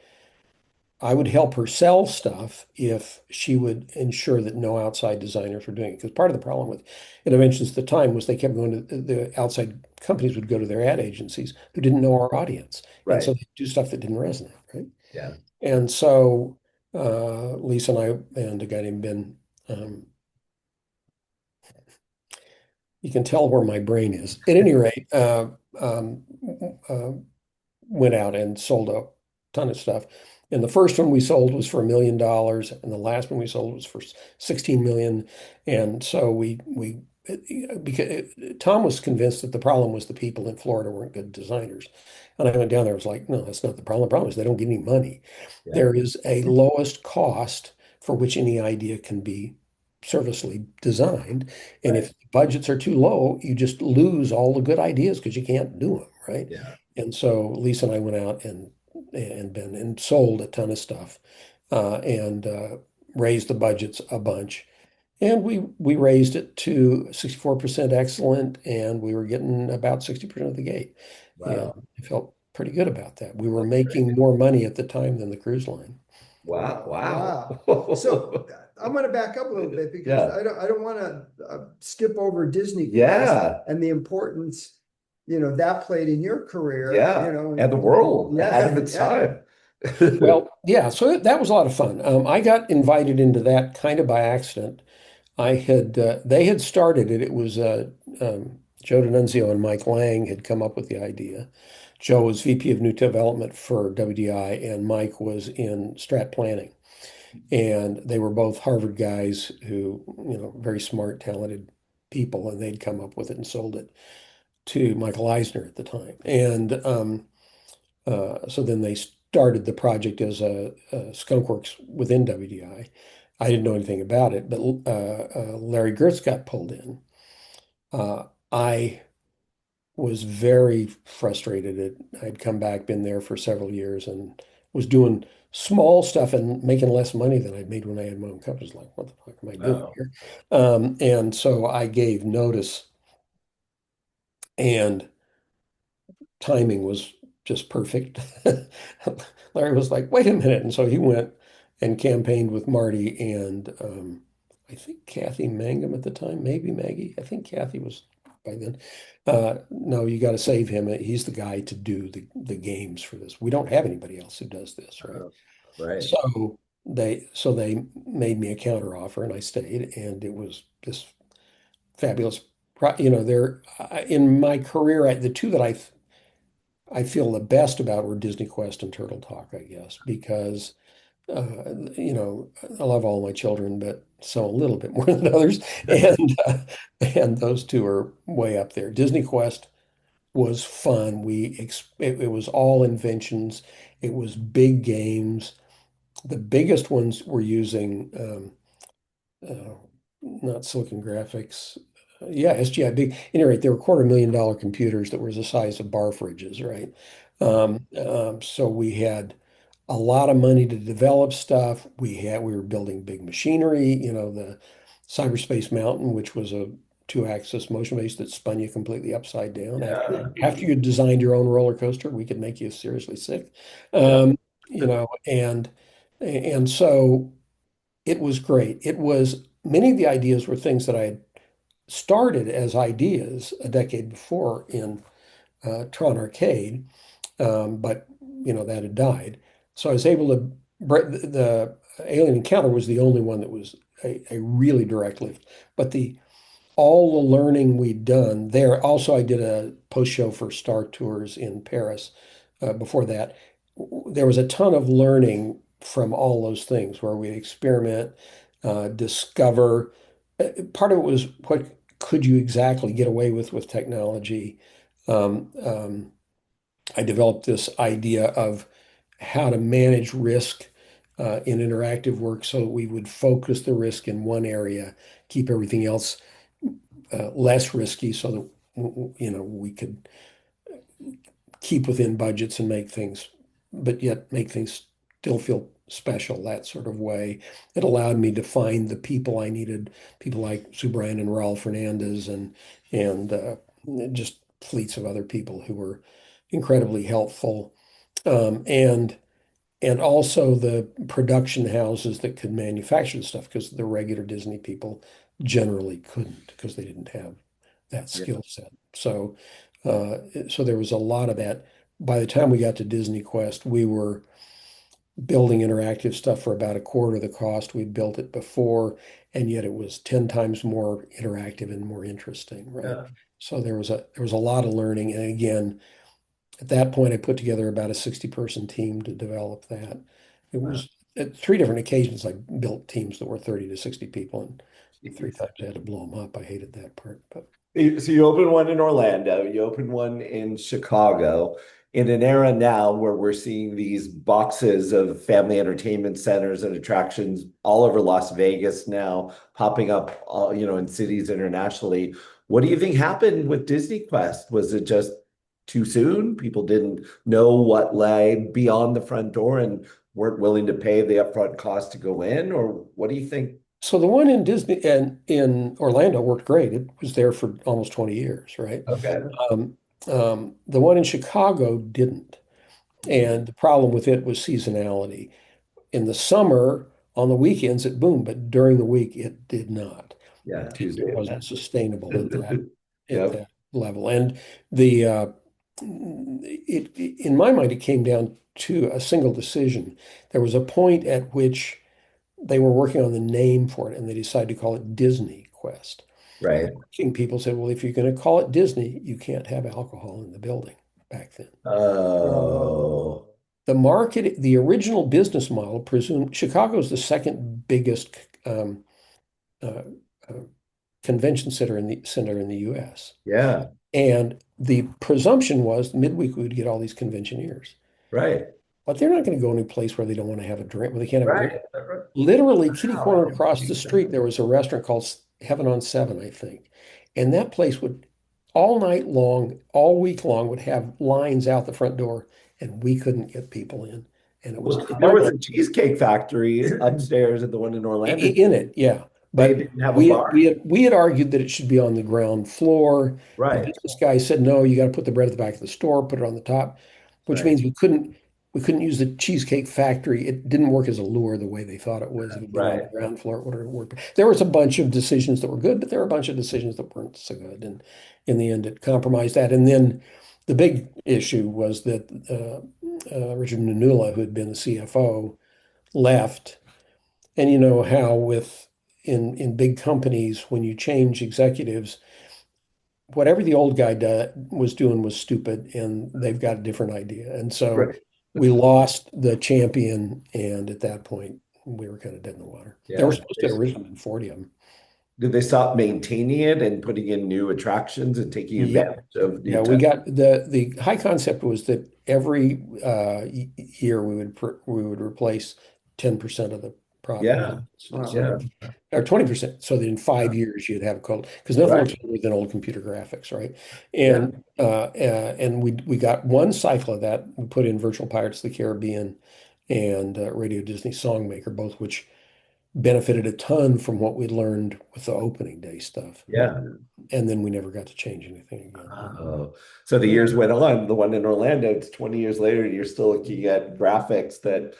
I would help her sell stuff if she would ensure that no outside designers were doing it. Because part of the problem with Interventions at the time was they kept going to the outside companies would go to their ad agencies who didn't know our audience. And so
Right.
they do stuff that didn't resonate, right?
Yeah.
And so Lisa and I and a guy named Ben, um, you can tell where my brain is. At any rate, um, uh, went out and sold a ton of stuff. And the first one we sold was for $1 million, and the last one we sold was for 16 million. And so because Tom was convinced that the problem was the people in Florida weren't good designers. And I went down there, I was like, no, that's not the problem. The problem is they don't get any money.
Yeah.
There is a lowest cost for which any idea can be servicely designed. And if
Right.
the budgets are too low, you just lose all the good ideas because you can't do them, right?
Yeah.
And so Lisa and I went out and been and sold a ton of stuff, and raised the budgets a bunch. And we raised it to 64% excellent, and we were getting about 60% of the gate. And
Wow.
I felt pretty good about that. We were
That's
making
great.
more money at the time than the cruise line.
Wow.
Wow. So
Wow.
I'm going to back up a little bit because
Yeah.
I don't want to skip over Disney Quest
Yeah.
and the importance, that played in your career,
Yeah. And the world ahead of
yeah,
its
yeah.
time.
Well, yeah, so that was a lot of fun. I got invited into that kind of by accident. They had started it. It was Joe D'Annunzio and Mike Lang had come up with the idea. Joe was VP of New Development for WDI, and Mike was in strat planning. And they were both Harvard guys who, very smart, talented people, and they'd come up with it and sold it to Michael Eisner at the time. And so then they started the project as a skunkworks within WDI. I didn't know anything about it, but Larry Gertz got pulled in. I was very frustrated. I'd come back, been there for several years, and was doing small stuff and making less money than I'd made when I had my own company. I was like, what the fuck am I doing
Oh,
here? And so I gave notice, and timing was just perfect. Larry was like, wait a minute. And so he went and campaigned with Marty and I think Kathy Mangum at the time, maybe Maggie. I think Kathy was by then. No, you got to save him. He's the guy to do the games for this. We don't have anybody else who does this, right?
right.
So they made me a counter offer and I stayed, and it was this fabulous. There in my career, the two that I feel the best about were Disney Quest and Turtle Talk, I guess, because I love all my children, but so a little bit more than others, and those two are way up there. Disney Quest was fun. It was all inventions. It was big games. The biggest ones were using uh, not Silicon Graphics. Yeah, SGI big. Anyway, they were $250,000 computers that were the size of bar fridges, right? So we had a lot of money to develop stuff. We were building big machinery, the Cyberspace Mountain, which was a two-axis motion base that spun you completely upside down.
Yeah.
After you designed your own roller coaster, we could make you seriously sick.
Yeah.
Um, you know, and so it was great. It was many of the ideas were things that I had started as ideas a decade before in Tron Arcade, but that had died. So I was able to. The Alien Encounter was the only one that was a really direct lift, but the all the learning we'd done there. Also, I did a post show for Star Tours in Paris. Before that, there was a ton of learning from all those things where we experiment, discover. Part of it was what could you exactly get away with technology. Um, um, I developed this idea of how to manage risk in interactive work so that we would focus the risk in one area, keep everything else less risky so that we could keep within budgets and make things, but yet make things still feel special, that sort of way. It allowed me to find the people I needed, people like Sue Bryan and Raul Fernandez and just fleets of other people who were incredibly helpful. And also the production houses that could manufacture the stuff because the regular Disney people generally couldn't because they didn't have that
Yeah.
skill set. Uh, so there was a lot of that. By the time we got to Disneyquest, we were building interactive stuff for about a quarter of the cost we'd built it before, and yet it was 10 times more interactive and more interesting, right?
Yeah.
So there was a lot of learning. And again, at that point, I put together about a 60-person team to develop that. It
Wow.
was at three different occasions I built teams that were 30 to 60 people, and three times I had to blow them up. I hated that part, but
So you opened one in Orlando, you opened one in Chicago, in an era now where we're seeing these boxes of family entertainment centers and attractions all over Las Vegas now, popping up, in cities internationally. What do you think happened with Disney Quest? Was it just too soon? People didn't know what lay beyond the front door and weren't willing to pay the upfront cost to go in, or what do you think?
so the one in Disney and in Orlando worked great. It was there for almost 20 years, right?
Okay.
Um, the one in Chicago didn't. And the problem with it was seasonality. In the summer, on the weekends, it boomed, but during the week, it did not.
Yeah,
It
Tuesday
wasn't
event.
sustainable at that
Yep.
level. And the in my mind, it came down to a single decision. There was a point at which they were working on the name for it, and they decided to call it Disney Quest.
Right.
Marketing people said, "Well, if you're going to call it Disney, you can't have alcohol in the building." Back then,
Oh,
the original business model presumed Chicago's the second biggest um, uh, uh, convention center in the U.S.
yeah.
And the presumption was midweek we would get all these conventioneers.
Right.
But they're not going to go any place where they don't want to have a drink, where they can't have a drink.
Right. Right.
Literally, kitty
Wow, that
corner
doesn't
across the
make
street,
sense.
there was a restaurant called Heaven on Seven, I think. And that place would all night long, all week long, would have lines out the front door, and we couldn't get people in. And it was,
Well,
in
there
my
was
mind,
a cheesecake factory upstairs at the one in Orlando.
in it, yeah.
They
But
didn't have a
we
bar.
had we had argued that it should be on the ground floor. The
Right.
business guy said, no, you got to put the bread at the back of the store, put it on the top, which
Right.
means we couldn't use the Cheesecake Factory. It didn't work as a lure the way they thought it was. If it had been on the
Right.
ground floor, it would have worked. There was a bunch of decisions that were good, but there were a bunch of decisions that weren't so good. And in the end, it compromised that. And then the big issue was that Richard Nanula, who had been the CFO, left. And you know how with in big companies, when you change executives, whatever the old guy was doing was stupid, and they've got a different idea. And so
Right.
we lost the champion, and at that point, we were kind of dead in the water. There were
Yeah.
supposed to have originally been 40 of them.
Did they stop maintaining it and putting in new attractions and taking
Yep.
advantage of new
Yeah, we
tech?
got the high concept was that every year we would replace 10% of the property
Yeah.
instead
Wow.
Yeah.
of or 20%. So that in 5 years you'd have code because nothing looks
Right.
better than old computer graphics, right?
Yeah.
And we got one cycle of that. We put in Virtual Pirates of the Caribbean and Radio Disney Songmaker, both which benefited a ton from what we learned with the opening day stuff.
Yeah.
And then we never got to change anything again.
Oh, so the years went on. The one in Orlando, it's 20 years later, and you're still looking at graphics that,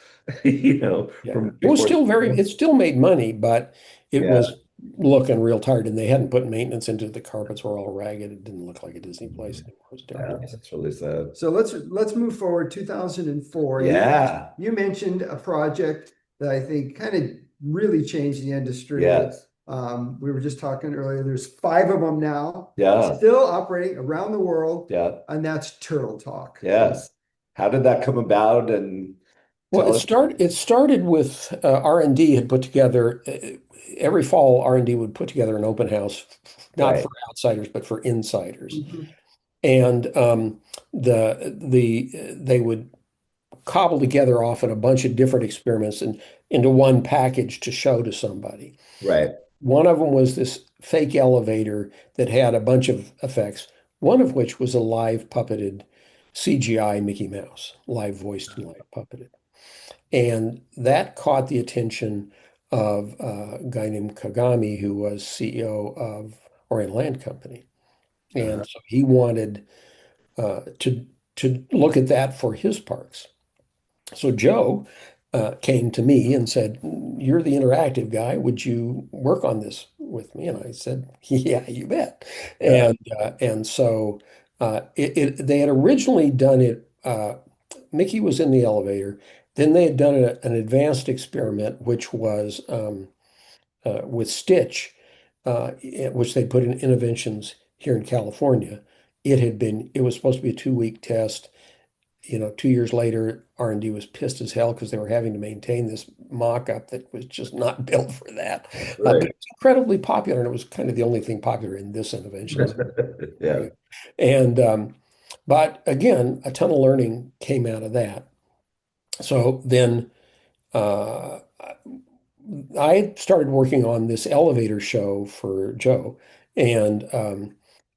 Yeah,
from
it was
before.
still it still made money, but it
Yeah.
was looking real tired, and they hadn't put maintenance into it. The carpets were all ragged. It didn't look like a Disney place anymore. It was
Yeah,
terrible.
that's really sad.
So let's move forward. 2004.
Yeah.
You mentioned a project that I think kind of really changed the industry.
Yes.
We were just talking earlier, there's 5 of them now,
Yeah,
still operating around the world,
yeah,
and that's Turtle Talk.
yes. How did that come about? And
Well,
tell us.
it started with R&D had put together every fall R&D would put together an open house, not
Right,
for outsiders but for insiders,
Mhm.
and they would cobble together often a bunch of different experiments into one package to show to somebody.
right.
One of them was this fake elevator that had a bunch of effects, one of which was a live puppeted CGI Mickey Mouse, live voiced and live puppeted. And that caught the attention of a guy named Kagami, who was CEO of Orion Land Company.
Uh,
And so he wanted to look at that for his parks. So Joe came to me and said, "You're the interactive guy. Would you work on this with me?" And I said, "Yeah, you bet."
yeah,
And so they had originally done it. Mickey was in the elevator. Then they had done an advanced experiment, which was with Stitch, which they put in interventions here in California. It was supposed to be a 2-week test. 2 years later, R&D was pissed as hell because they were having to maintain this mock-up that was just not built for that. But
right.
it's incredibly popular, and it was kind of the only thing popular in this interventions
Yeah,
area. And but again, a ton of learning came out of that. So then uh, I started working on this elevator show for Joe, and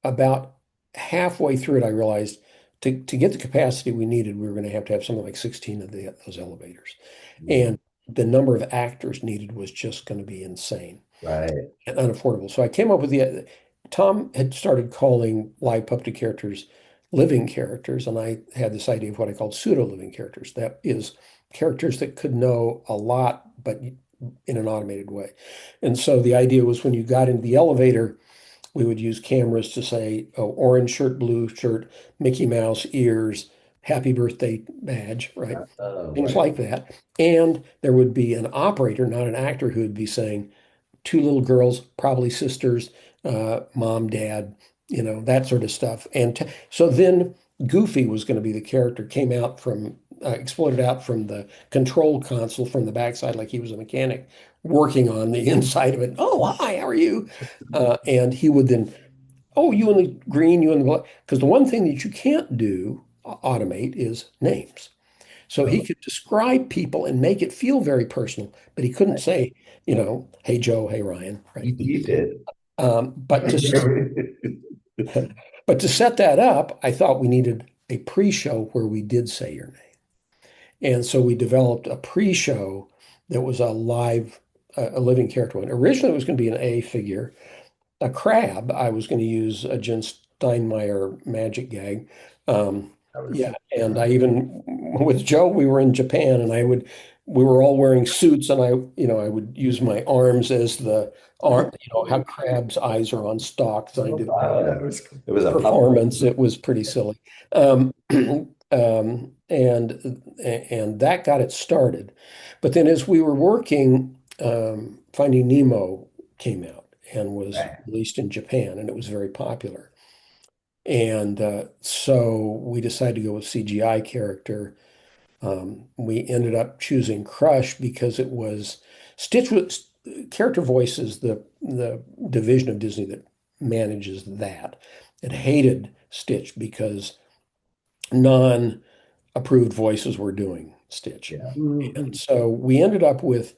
about halfway through it, I realized to get the capacity we needed, we were going to have something like 16 of those elevators,
mm,
and the number of actors needed was just going to be insane
right.
and unaffordable. So I came up with Tom had started calling live puppet characters living characters, and I had this idea of what I called pseudo living characters. That is characters that could know a lot, but in an automated way. And so the idea was when you got into the elevator, we would use cameras to say, oh, orange shirt, blue shirt, Mickey Mouse ears, happy birthday badge, right? Things
Right.
like that. And there would be an operator, not an actor, who would be saying, 2 little girls, probably sisters, mom, dad, that sort of stuff. And so then Goofy was going to be the character, exploded out from the control console from the backside, like he was a mechanic working on the inside of it. Oh, hi, how are you? And he would then, oh, you in the green, you in the black. Because the one thing that you can't do, automate, is names. So he
Oh,
could describe people and make it feel very personal, but he couldn't say, hey Joe, hey Ryan, right?
you did.
Um, but to but to set that up, I thought we needed a pre-show where we did say your name, and so we developed a pre-show that was a living character one. Originally, it was going to be an A figure, a crab. I was going to use a Jen Steinmeier magic gag. Um,
That was
yeah, and I even with Joe, we were in Japan, and we were all wearing suits, and I would use my arms as the arm, how crabs' eyes are on stalks. I did
That was cool.
it was a puppet.
performance. It was pretty silly. And that got it started. But then as we were working, Finding Nemo came out and was
Right.
released in Japan, and it was very popular. And so we decided to go with CGI character. We ended up choosing Crush because it was Stitch was character voice is the division of Disney that manages that. It hated Stitch because non-approved voices were doing Stitch.
Yeah.
And
Mhm.
so we ended up with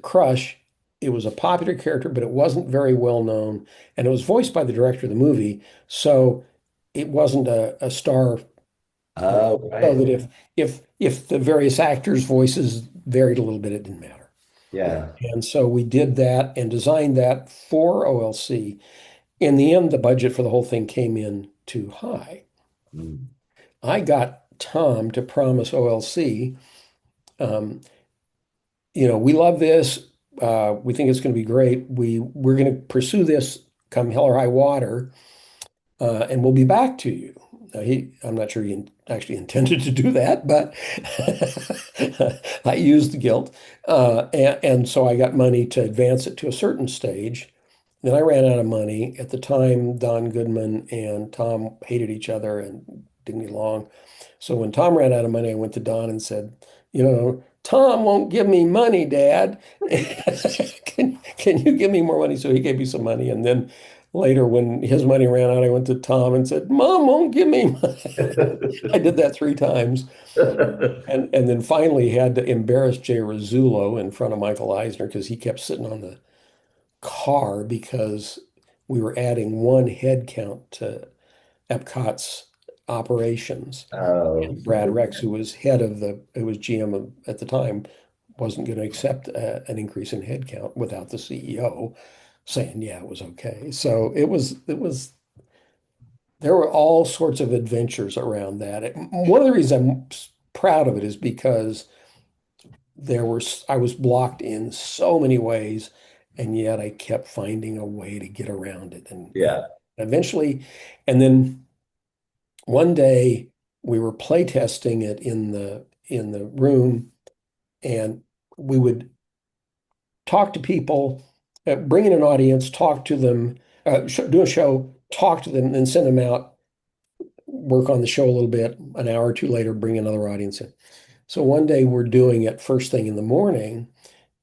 Crush. It was a popular character, but it wasn't very well known. And it was voiced by the director of the movie. So it wasn't a star voice.
Oh,
So
right.
that if the various actors' voices varied a little bit, it didn't matter.
Yeah.
And so we did that and designed that for OLC. In the end, the budget for the whole thing came in too high.
Mm.
I got Tom to promise OLC, um, we love this. We think it's going to be great. We're going to pursue this come hell or high water, and we'll be back to you. I'm not sure he actually intended to do that, but I used the guilt. And so I got money to advance it to a certain stage. Then I ran out of money. At the time, Don Goodman and Tom hated each other and didn't get along. So when Tom ran out of money, I went to Don and said, Tom won't give me money, Dad. Can you give me more money? So he gave me some money. And then later, when his money ran out, I went to Tom and said, Mom won't give me money. I did that 3 times. And then finally had to embarrass Jay Rizzullo in front of Michael Eisner because he kept sitting on the car because we were adding one head count to EPCOT's operations.
Oh,
And Brad Rex, who was at the time, wasn't going to accept an increase in headcount without the CEO saying, yeah, it was okay. So there were all sorts of adventures around that. One of the reasons I'm proud of it is because I was blocked in so many ways, and yet I kept finding a way to get around it. And
yeah.
eventually, and then one day we were playtesting it in the room, and we would talk to people, bring in an audience, talk to them, do a show, talk to them, and send them out, work on the show a little bit. An hour or two later, bring another audience in. So one day we're doing it first thing in the morning,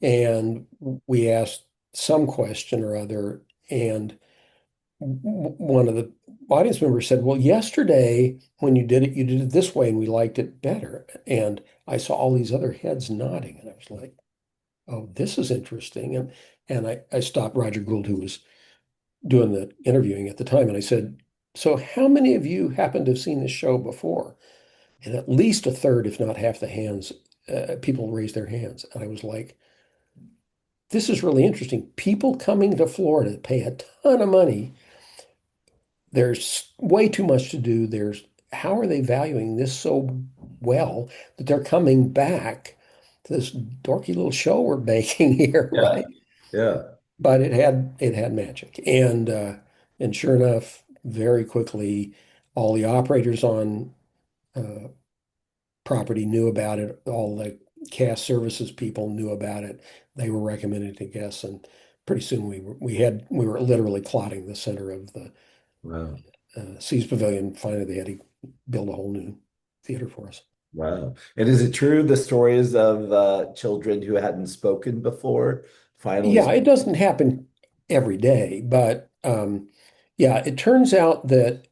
and we asked some question or other, and one of the audience members said, "Well, yesterday when you did it this way, and we liked it better." And I saw all these other heads nodding, and I was like, "Oh, this is interesting." And I stopped Roger Gould, who was doing the interviewing at the time, and I said, "So how many of you happen to have seen this show before?" And at least a third, if not half the hands, people raised their hands. And I was like, this is really interesting. People coming to Florida pay a ton of money. There's way too much to do. How are they valuing this so well that they're coming back to this dorky little show we're making here,
Yeah.
right?
Yeah.
But it had magic. And sure enough, very quickly, all the operators on uh, property knew about it. All the cast services people knew about it. They were recommended to guests, and pretty soon we were literally clotting the center of the
Wow.
Seas Pavilion. Finally, they had to build a whole new theater for us.
Wow. And is it true the stories of children who hadn't spoken before finally
Yeah, it doesn't happen every day, but yeah, it turns out that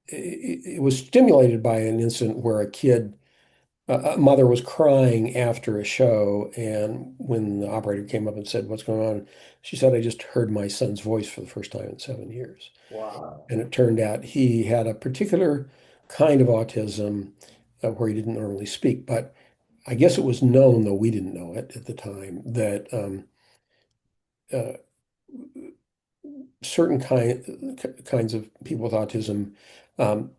it was stimulated by an incident where a mother was crying after a show, and when the operator came up and said, "What's going on?" She said, "I just heard my son's voice for the first time in 7 years."
Wow.
And it turned out he had a particular kind of autism where he didn't normally speak. But I guess it was known, though we didn't know it at the time, that uh, certain kinds of people with autism um,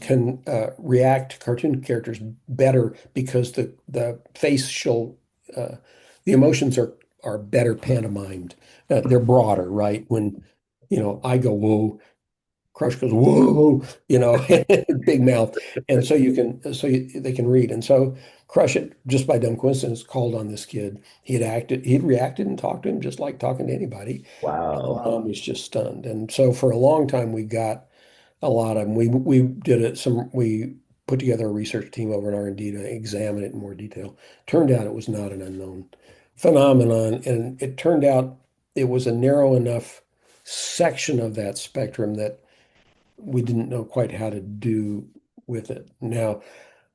can react to cartoon characters better because the facial the emotions are better pantomimed. They're broader, right? When I go whoa, Crush goes whoa, big mouth, and so they can read, and so Crush it just by dumb coincidence called on this kid. He'd reacted and talked to him just like talking to anybody.
Wow.
Mom was just stunned. And so for a long time, we got a lot of them. We put together a research team over at R&D to examine it in more detail. Turned out it was not an unknown phenomenon. And it turned out it was a narrow enough section of that spectrum that we didn't know quite how to do with it. Now,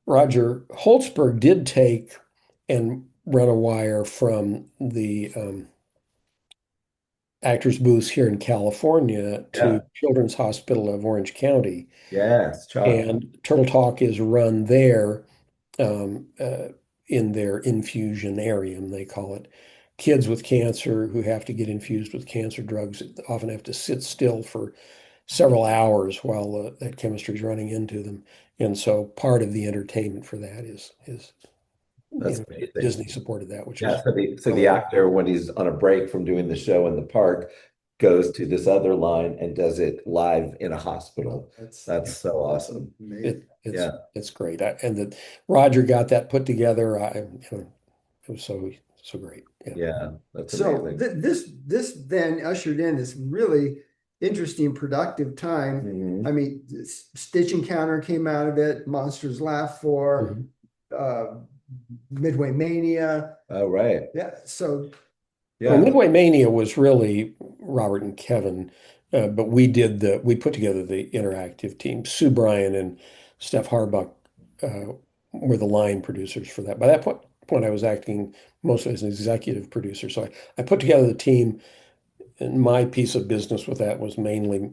Roger Holtzberg did take and run a wire from the actors booths here in California to
Yeah.
Children's Hospital of Orange County.
Yes, Chuck.
And Turtle Talk is run there um, uh, in their infusionarium, they call it. Kids with cancer who have to get infused with cancer drugs often have to sit still for several hours while that chemistry is running into them. And so part of the entertainment for that is
That's amazing.
Disney supported that, which
Yeah,
was
so the
really
actor, when he's on a break from doing the show in the park, goes to this other line and does it live in a hospital. That's so awesome.
Amazing.
it it's
Yeah.
it's great. And that Roger got that put together. it was so great. Yeah.
Yeah, that's
So
amazing.
this then ushered in this really interesting, productive time. I
Mhm.
mean, Stitch Encounter came out of it, Monsters Laugh For,
Mhm.
uh, Midway Mania.
Oh, right.
Yeah. So
Well,
Yeah.
Midway Mania was really Robert and Kevin, but we put together the interactive team. Sue Bryan and Steph Harbuck uh, were the line producers for that. By that point, I was acting mostly as an executive producer. So I put together the team, and my piece of business with that was mainly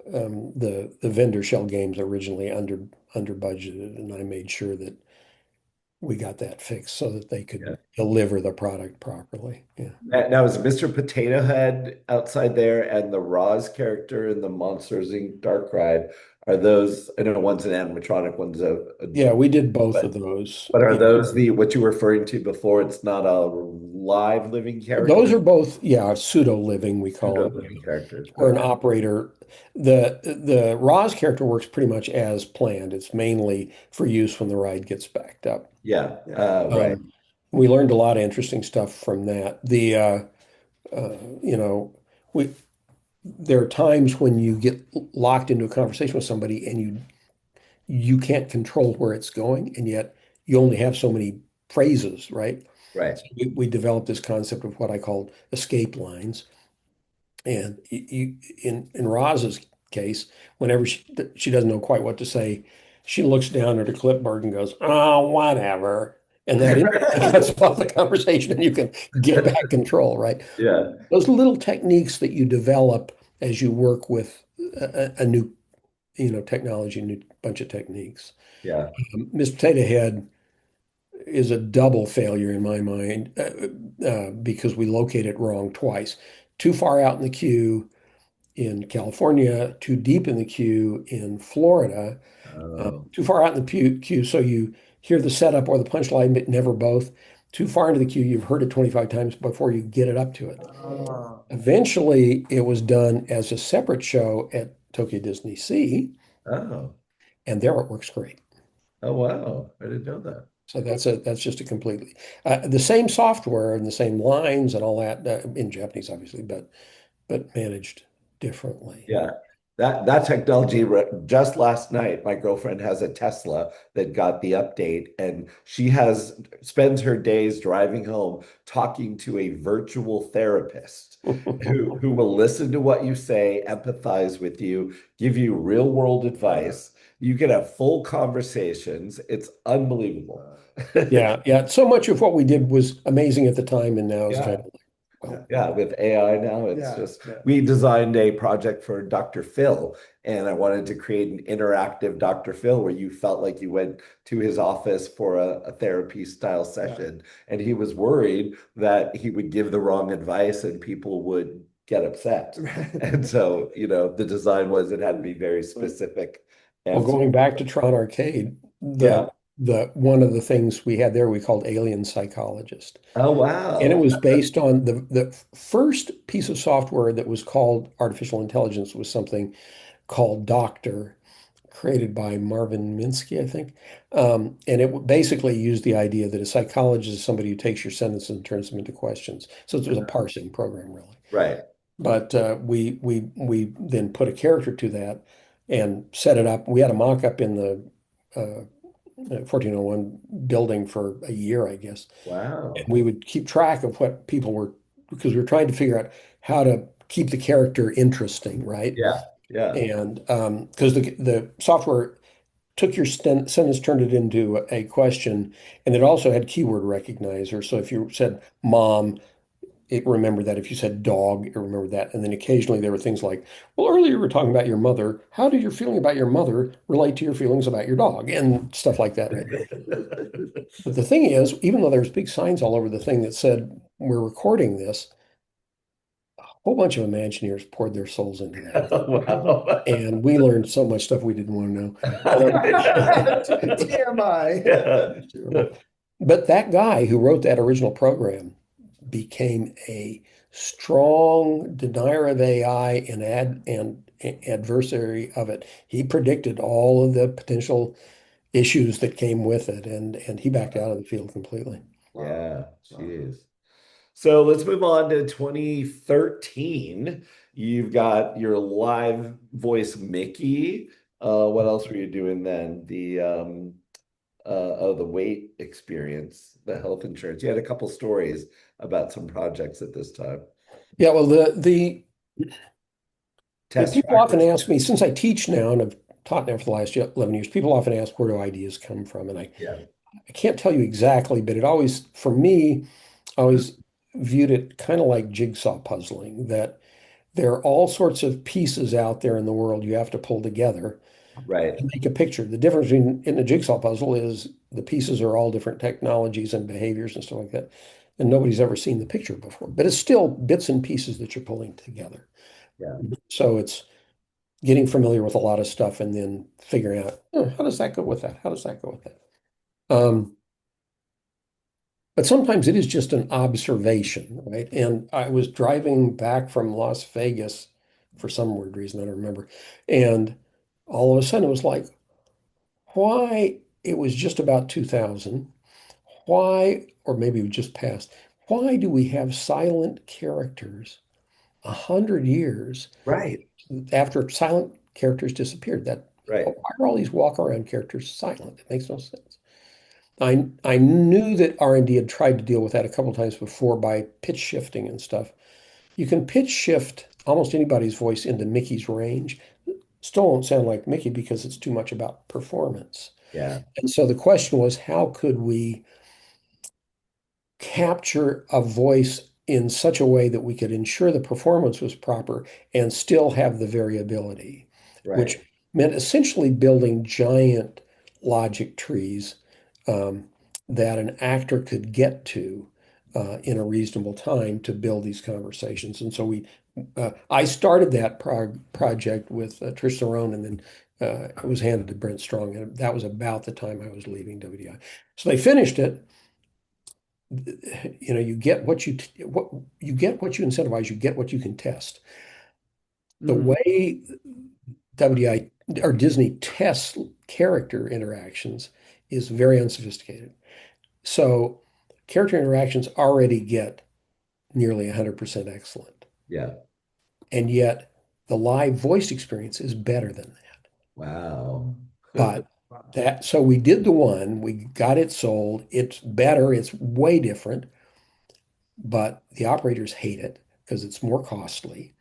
the vendor shell games originally under budgeted, and I made sure that we got that fixed so that they
Yeah.
could deliver the product properly. Yeah.
Now, is Mr. Potato Head outside there and the Roz character in the Monsters Inc. Dark Ride, are those, I know one's an animatronic, one's
Yeah, we did both of
but
those.
but are
Yeah.
those the what you were referring to before? It's not a live living
Those
character,
are both, yeah, pseudo living, we call
pseudo
them,
living characters.
or an
Okay.
operator. The Roz character works pretty much as planned. It's mainly for use when the ride gets backed up.
Yeah.
yeah.
Right.
We learned a lot of interesting stuff from that. You know, we there are times when you get locked into a conversation with somebody and you can't control where it's going, and yet you only have so many phrases, right?
Right.
So we developed this concept of what I called escape lines. And in Roz's case, whenever she doesn't know quite what to say, she looks down at her clipboard and goes, "Oh, whatever." And that cuts off the conversation, and you can get back control, right?
Yeah.
Those little techniques that you develop as you work with a new, technology, a new bunch of techniques.
Yeah.
Miss Potato Head is a double failure in my mind because we located it wrong twice. Too far out in the queue in California, too deep in the queue in Florida,
Oh.
too far out in the queue so you hear the setup or the punchline, but never both. Too far into the queue, you've heard it 25 times before you get it up to it.
Oh,
Eventually, it was done as a separate show at Tokyo Disney Sea,
Oh.
and there it works great.
Oh, wow. I didn't know that.
So that's just a completely the same software and the same lines and all that in Japanese, obviously, but managed differently.
Yeah. That technology just last night, my girlfriend has a Tesla that got the update, and she has spends her days driving home talking to a virtual therapist who will listen to what you say, empathize with you, give you real world advice. You can have full conversations. It's unbelievable.
Yeah, yeah. So much of what we did was amazing at the time, and now it's kind
Yeah.
of like, well,
Yeah, with AI now, it's
yeah,
just
yeah.
we designed a project for Dr. Phil, and I wanted to create an interactive Dr. Phil where you felt like you went to his office for a therapy style session, and he was worried that he would give the wrong advice and people would get upset. And so, the design was it had to be very specific
well,
answer.
going back to Tron Arcade,
Yeah.
the one of the things we had there we called Alien Psychologist.
Oh,
And it
wow.
was based on the first piece of software that was called artificial intelligence was something called Doctor, created by Marvin Minsky, I think. And it basically used the idea that a psychologist is somebody who takes your sentences and turns them into questions. So it was a parsing program, really.
Right.
But we then put a character to that and set it up. We had a mock-up in the 1401 building for a year, I guess. And
Wow.
we would keep track of what people were, because we were trying to figure out how to keep the character interesting, right?
Yeah. Yeah.
And because the software took your sentence, turned it into a question, and it also had keyword recognizer. So if you said mom, it remembered that. If you said dog, it remembered that. And then occasionally there were things like, well, earlier you were talking about your mother. How did your feeling about your mother relate to your feelings about your dog? And stuff like that, right? But the thing is, even though there's big signs all over the thing that said we're recording this, a whole bunch of Imagineers poured their souls into that.
Wow.
And we learned so much stuff we didn't want to know.
TMI.
Yeah.
But that guy who wrote that original program became a strong denier of AI and adversary of it. He predicted all of the potential issues that came with it, and he backed out of the field completely.
Wow.
Yeah, she
Wow.
is. So let's move on to 2013. You've got your live voice Mickey. What else were you doing then? The weight experience, the health insurance. You had a couple stories about some projects at this time.
Yeah, well,
Test
people often
trackers.
ask me, since I teach now and I've taught now for the last 11 years, people often ask where do ideas come from? And
Yeah.
I can't tell you exactly, but it always, for me, I always viewed it kind of like jigsaw puzzling, that there are all sorts of pieces out there in the world you have to pull together
Right.
to make a picture. The difference in a jigsaw puzzle is the pieces are all different technologies and behaviors and stuff like that. And nobody's ever seen the picture before, but it's still bits and pieces that you're pulling together.
Yeah.
So it's getting familiar with a lot of stuff and then figuring out, how does that go with that? How does that go with that? Um, but sometimes it is just an observation, right? And I was driving back from Las Vegas for some weird reason, I don't remember. And all of a sudden it was like, why? It was just about 2000. Why, or maybe we just passed, why do we have silent characters 100 years
Right.
after silent characters disappeared?
Right.
Why are all these walk around characters silent? It makes no sense. I knew that R&D had tried to deal with that a couple of times before by pitch shifting and stuff. You can pitch shift almost anybody's voice into Mickey's range. Still won't sound like Mickey because it's too much about performance.
Yeah.
And so the question was, how could we capture a voice in such a way that we could ensure the performance was proper and still have the variability, which
Right.
meant essentially building giant logic trees um, that an actor could get to in a reasonable time to build these conversations. And so I started that project with Trish Theron, and then it was handed to Brent Strong, and that was about the time I was leaving WDI. So they finished it. You get what you get what you incentivize, you get what you can test. The
Mm.
way WDI or Disney tests character interactions is very unsophisticated. So character interactions already get nearly 100% excellent.
Yeah.
And yet the live voice experience is better than that.
Wow.
But
Wow.
so we did the one, we got it sold. It's better, it's way different, but the operators hate it because it's more costly.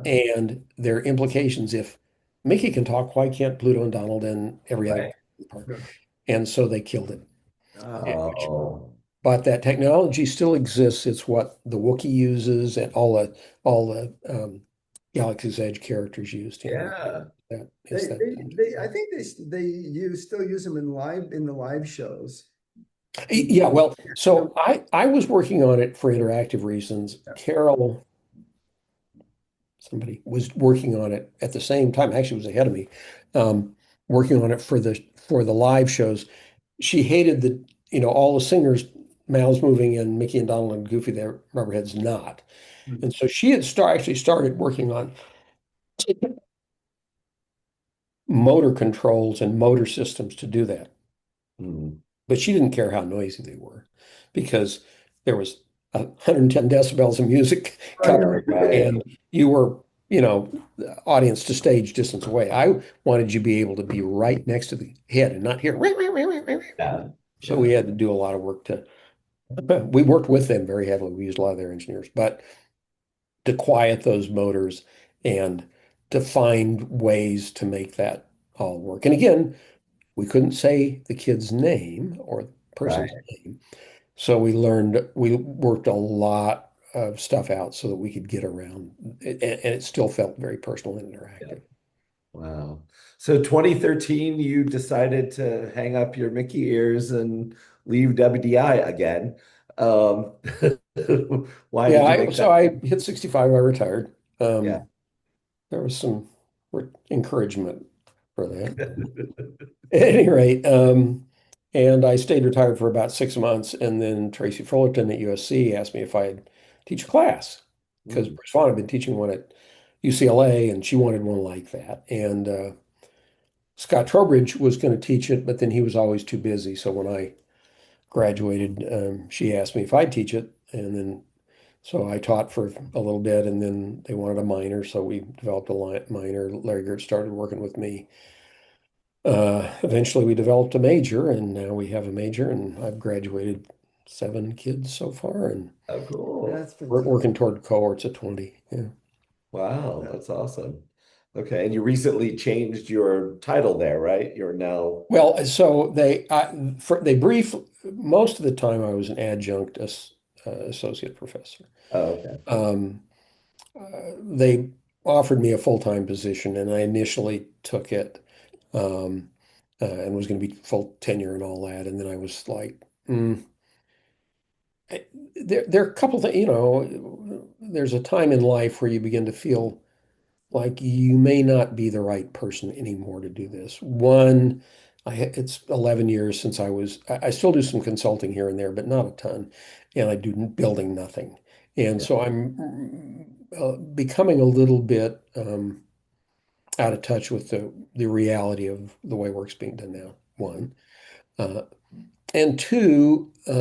And there are implications if Mickey can talk, why can't Pluto and Donald and every other
Right.
part?
Yeah.
And so they killed it.
Oh.
But that technology still exists. It's what the Wookiee uses and all the Galaxy's Edge characters used.
Yeah.
That is that.
I think still use them in the live shows.
Yeah, well,
Yeah.
so I was working on it for interactive reasons. Carol, somebody was working on it at the same time. Actually, was ahead of me, working on it for the live shows. She hated all the singers' mouths moving and Mickey and Donald and Goofy, their Rubberheads not.
Mm.
And so she had actually started working on motor controls and motor systems to do that.
Mm.
But she didn't care how noisy they were because there was 110 decibels of music
Right.
coming
Right.
and you were, you know, audience to stage distance away. I wanted you to be able to be right next to the head and not hear.
Yeah.
So
Yeah.
we had to do a lot of work we worked with them very heavily. We used a lot of their engineers, but to quiet those motors and to find ways to make that all work. And again, we couldn't say the kid's name or the person's
Right.
name. So we worked a lot of stuff out so that we could get around it, and it still felt very personal and
Yeah.
interactive.
Wow. So 2013, you decided to hang up your Mickey ears and leave WDI again. Um, why
Yeah,
did you make
so
that?
I hit 65, I retired.
Yeah.
There was some encouragement for that. At any rate, and I stayed retired for about 6 months, and then Tracy Fullerton at USC asked me if I'd teach a class because
Mm.
Bruce Vaughn had been teaching one at UCLA, and she wanted one like that. And Scott Trowbridge was going to teach it, but then he was always too busy. So when I graduated, she asked me if I'd teach it. And then, so I taught for a little bit and then they wanted a minor. So we developed a minor. Larry Gert started working with me. Eventually we developed a major and now we have a major and I've graduated 7 kids so far and
Oh, cool.
That's
we're
fantastic.
working toward cohorts of 20. Yeah.
Wow, that's awesome. Okay, and you recently changed your title there, right? You're now,
Well, so they brief most of the time I was an adjunct associate professor.
oh, okay.
Um, they offered me a full-time position, and I initially took it and was going to be full tenure and all that. And then I was like, there are a couple things, there's a time in life where you begin to feel like you may not be the right person anymore to do this. One, it's 11 years since I still do some consulting here and there, but not a ton. And I do building nothing. And
Yeah,
so I'm becoming a little bit out of touch with the reality of the way work's being done now, one. Uh, and two, I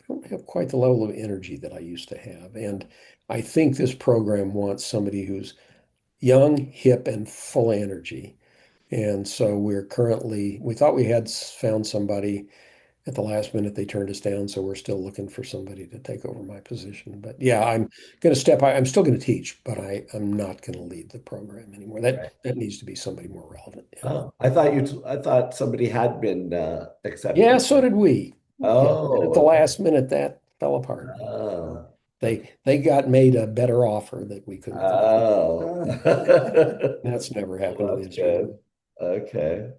don't have quite the level of energy that I used to have. And I think this program wants somebody who's young, hip, and full energy. And so we thought we had found somebody at the last minute. They turned us down. So we're still looking for somebody to take over my position. But yeah, I'm going to I'm still going to teach, but I'm not going to lead the program anymore.
right.
That needs to be somebody more relevant. Yeah.
Oh, I thought somebody had been
Yeah,
accepted.
so did we. Yeah. And at the
Oh, okay.
last minute, that fell apart.
Oh, okay.
They got made a better offer that we couldn't fulfill.
Oh.
That's never happened
Well,
in the
that's
history of
good. Okay.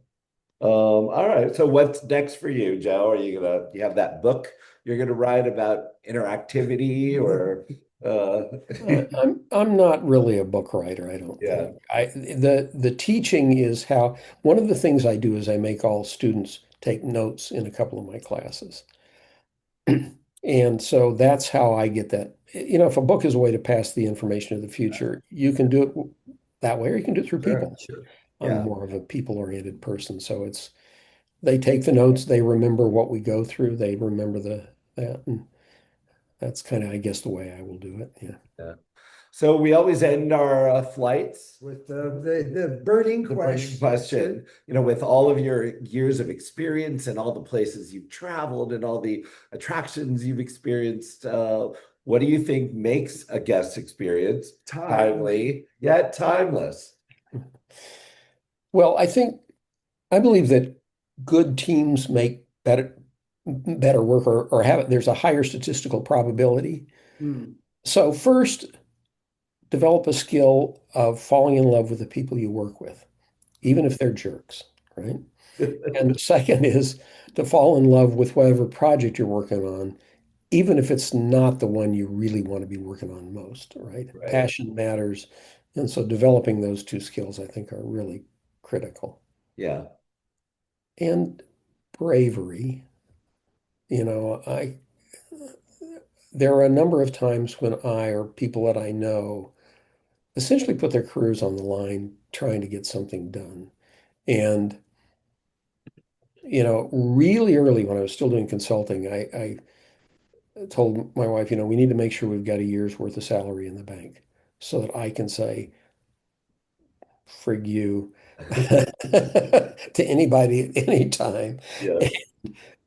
All right. So what's next for you, Joe? You have that book you're gonna write about interactivity or
I'm not really a book writer, I don't
yeah.
think. The teaching is how one of the things I do is I make all students take notes in a couple of my classes. And so that's how I get that. If a book is a way to pass the information of the future, you can do it that way, or you can do it through
Sure,
people.
sure.
I'm
Yeah,
more of a people-oriented person, so they take the notes, they remember what we go through, they remember that, and that's kind of, I guess, the way I will do it. Yeah.
yeah. So we always end our flights
With the burning
the burning
question.
question, with all of your years of experience and all the places you've traveled and all the attractions you've experienced, what do you think makes a guest experience
Time.
timely yet timeless?
Well, I believe that good teams make better work or have it. There's a higher statistical probability.
Hmm.
So first, develop a skill of falling in love with the people you work with, even if they're jerks, right? And the second is to fall in love with whatever project you're working on, even if it's not the one you really want to be working on most, right?
Right.
Passion matters. And so developing those two skills, I think, are really critical.
Yeah.
And bravery, you know, I there are a number of times when I or people that I know essentially put their careers on the line trying to get something done. And, really early when I was still doing consulting, I told my wife, we need to make sure we've got a year's worth of salary in the bank so that I can say, frig you to anybody at any time
Yes.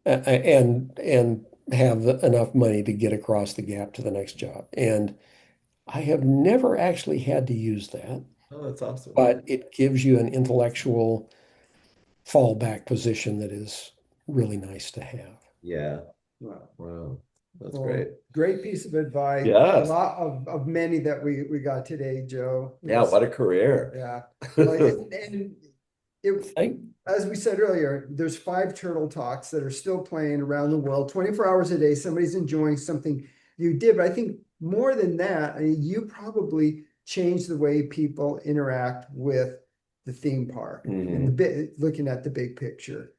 and have enough money to get across the gap to the next job. And I have never actually had to use that,
Oh, that's awesome.
but it gives you an intellectual fallback position that is really nice to have.
Yeah.
Wow.
Wow. That's
Well,
great.
great piece of advice. A
Yes.
lot of many that we got today, Joe.
Yeah. What a career.
Yeah. Well, and it,
I,
as we said earlier, there's 5 turtle talks that are still playing around the world, 24 hours a day. Somebody's enjoying something you did. But I think more than that, I mean, you probably changed the way people interact with the theme park and
Mhm.
looking at the big picture.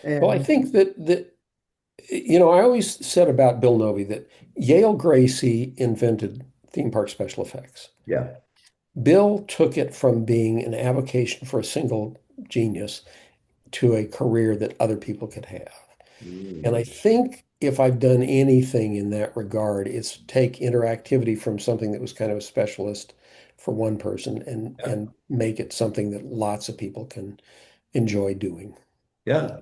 well, I
And
think I always said about Bill Novy that Yale Gracie invented theme park special effects.
Yeah.
Bill took it from being an avocation for a single genius to a career that other people could have. And I think if I've done anything in that regard, it's take interactivity from something that was kind of a specialist for one person
Yeah.
and make it something that lots of people can enjoy doing.
Yeah,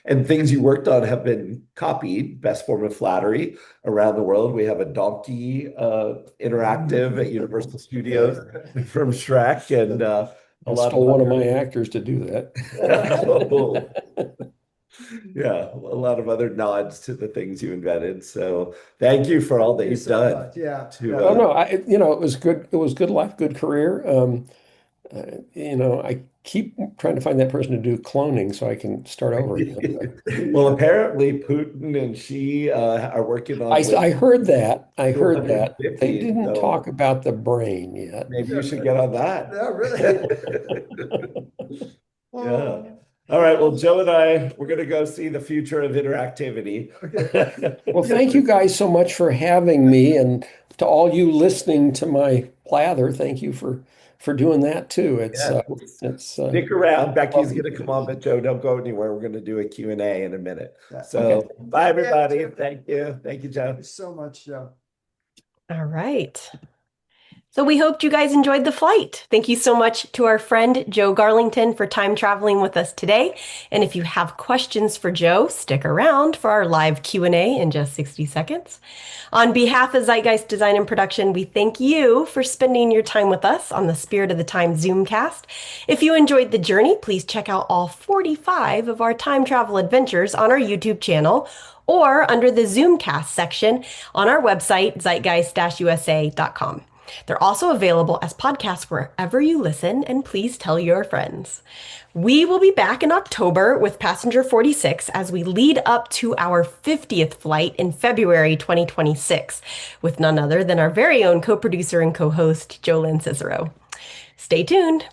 and things you worked on have been copied, best form of flattery around the world. We have a donkey interactive at Universal Studios from Shrek, and a
I
lot of
stole one of my
other.
actors to do that.
Oh, yeah, a lot of other nods to the things you invented. So thank you for all that
Thank you
you've
so
done
much. Yeah,
to
yeah.
Oh no, it was good. It was good life, good career. I keep trying to find that person to do cloning so I can start over again.
Well, apparently Putin and she are working on Wave
I heard that. I heard that. They
250.
didn't talk
So
about the brain yet.
maybe you should get on that.
Yeah, really.
Yeah.
Oh,
All right. Well, Joe and we're going to go see the future of interactivity.
okay.
Well, thank you guys so much for having me, and to all you listening to my plather, thank you for doing that too.
Yeah.
It's
Stick around. Becky's
lovely
going
to
to
do
come on,
this.
but Joe, don't go anywhere. We're going to do a Q&A in a minute.
Yeah.
Okay.
So bye, everybody.
Yeah,
Thank you. Thank you, Joe.
thank you so much, Joe.
All right. So we hoped you guys enjoyed the flight. Thank you so much to our friend Joe Garlington for time traveling with us today. And if you have questions for Joe, stick around for our live Q&A in just 60 seconds. On behalf of Zeitgeist Design and Production, we thank you for spending your time with us on the Spirit of the Time Zoomcast. If you enjoyed the journey, please check out all 45 of our time travel adventures on our YouTube channel or under the Zoomcast section on our website, zeitgeist-usa.com. They're also available as podcasts wherever you listen, and please tell your friends. We will be back in October with Passenger 46 as we lead up to our 50th flight in February 2026 with none other than our very own co-producer and co-host, Jolyn Cicero. Stay tuned.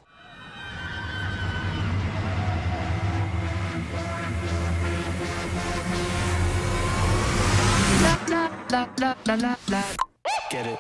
Get it.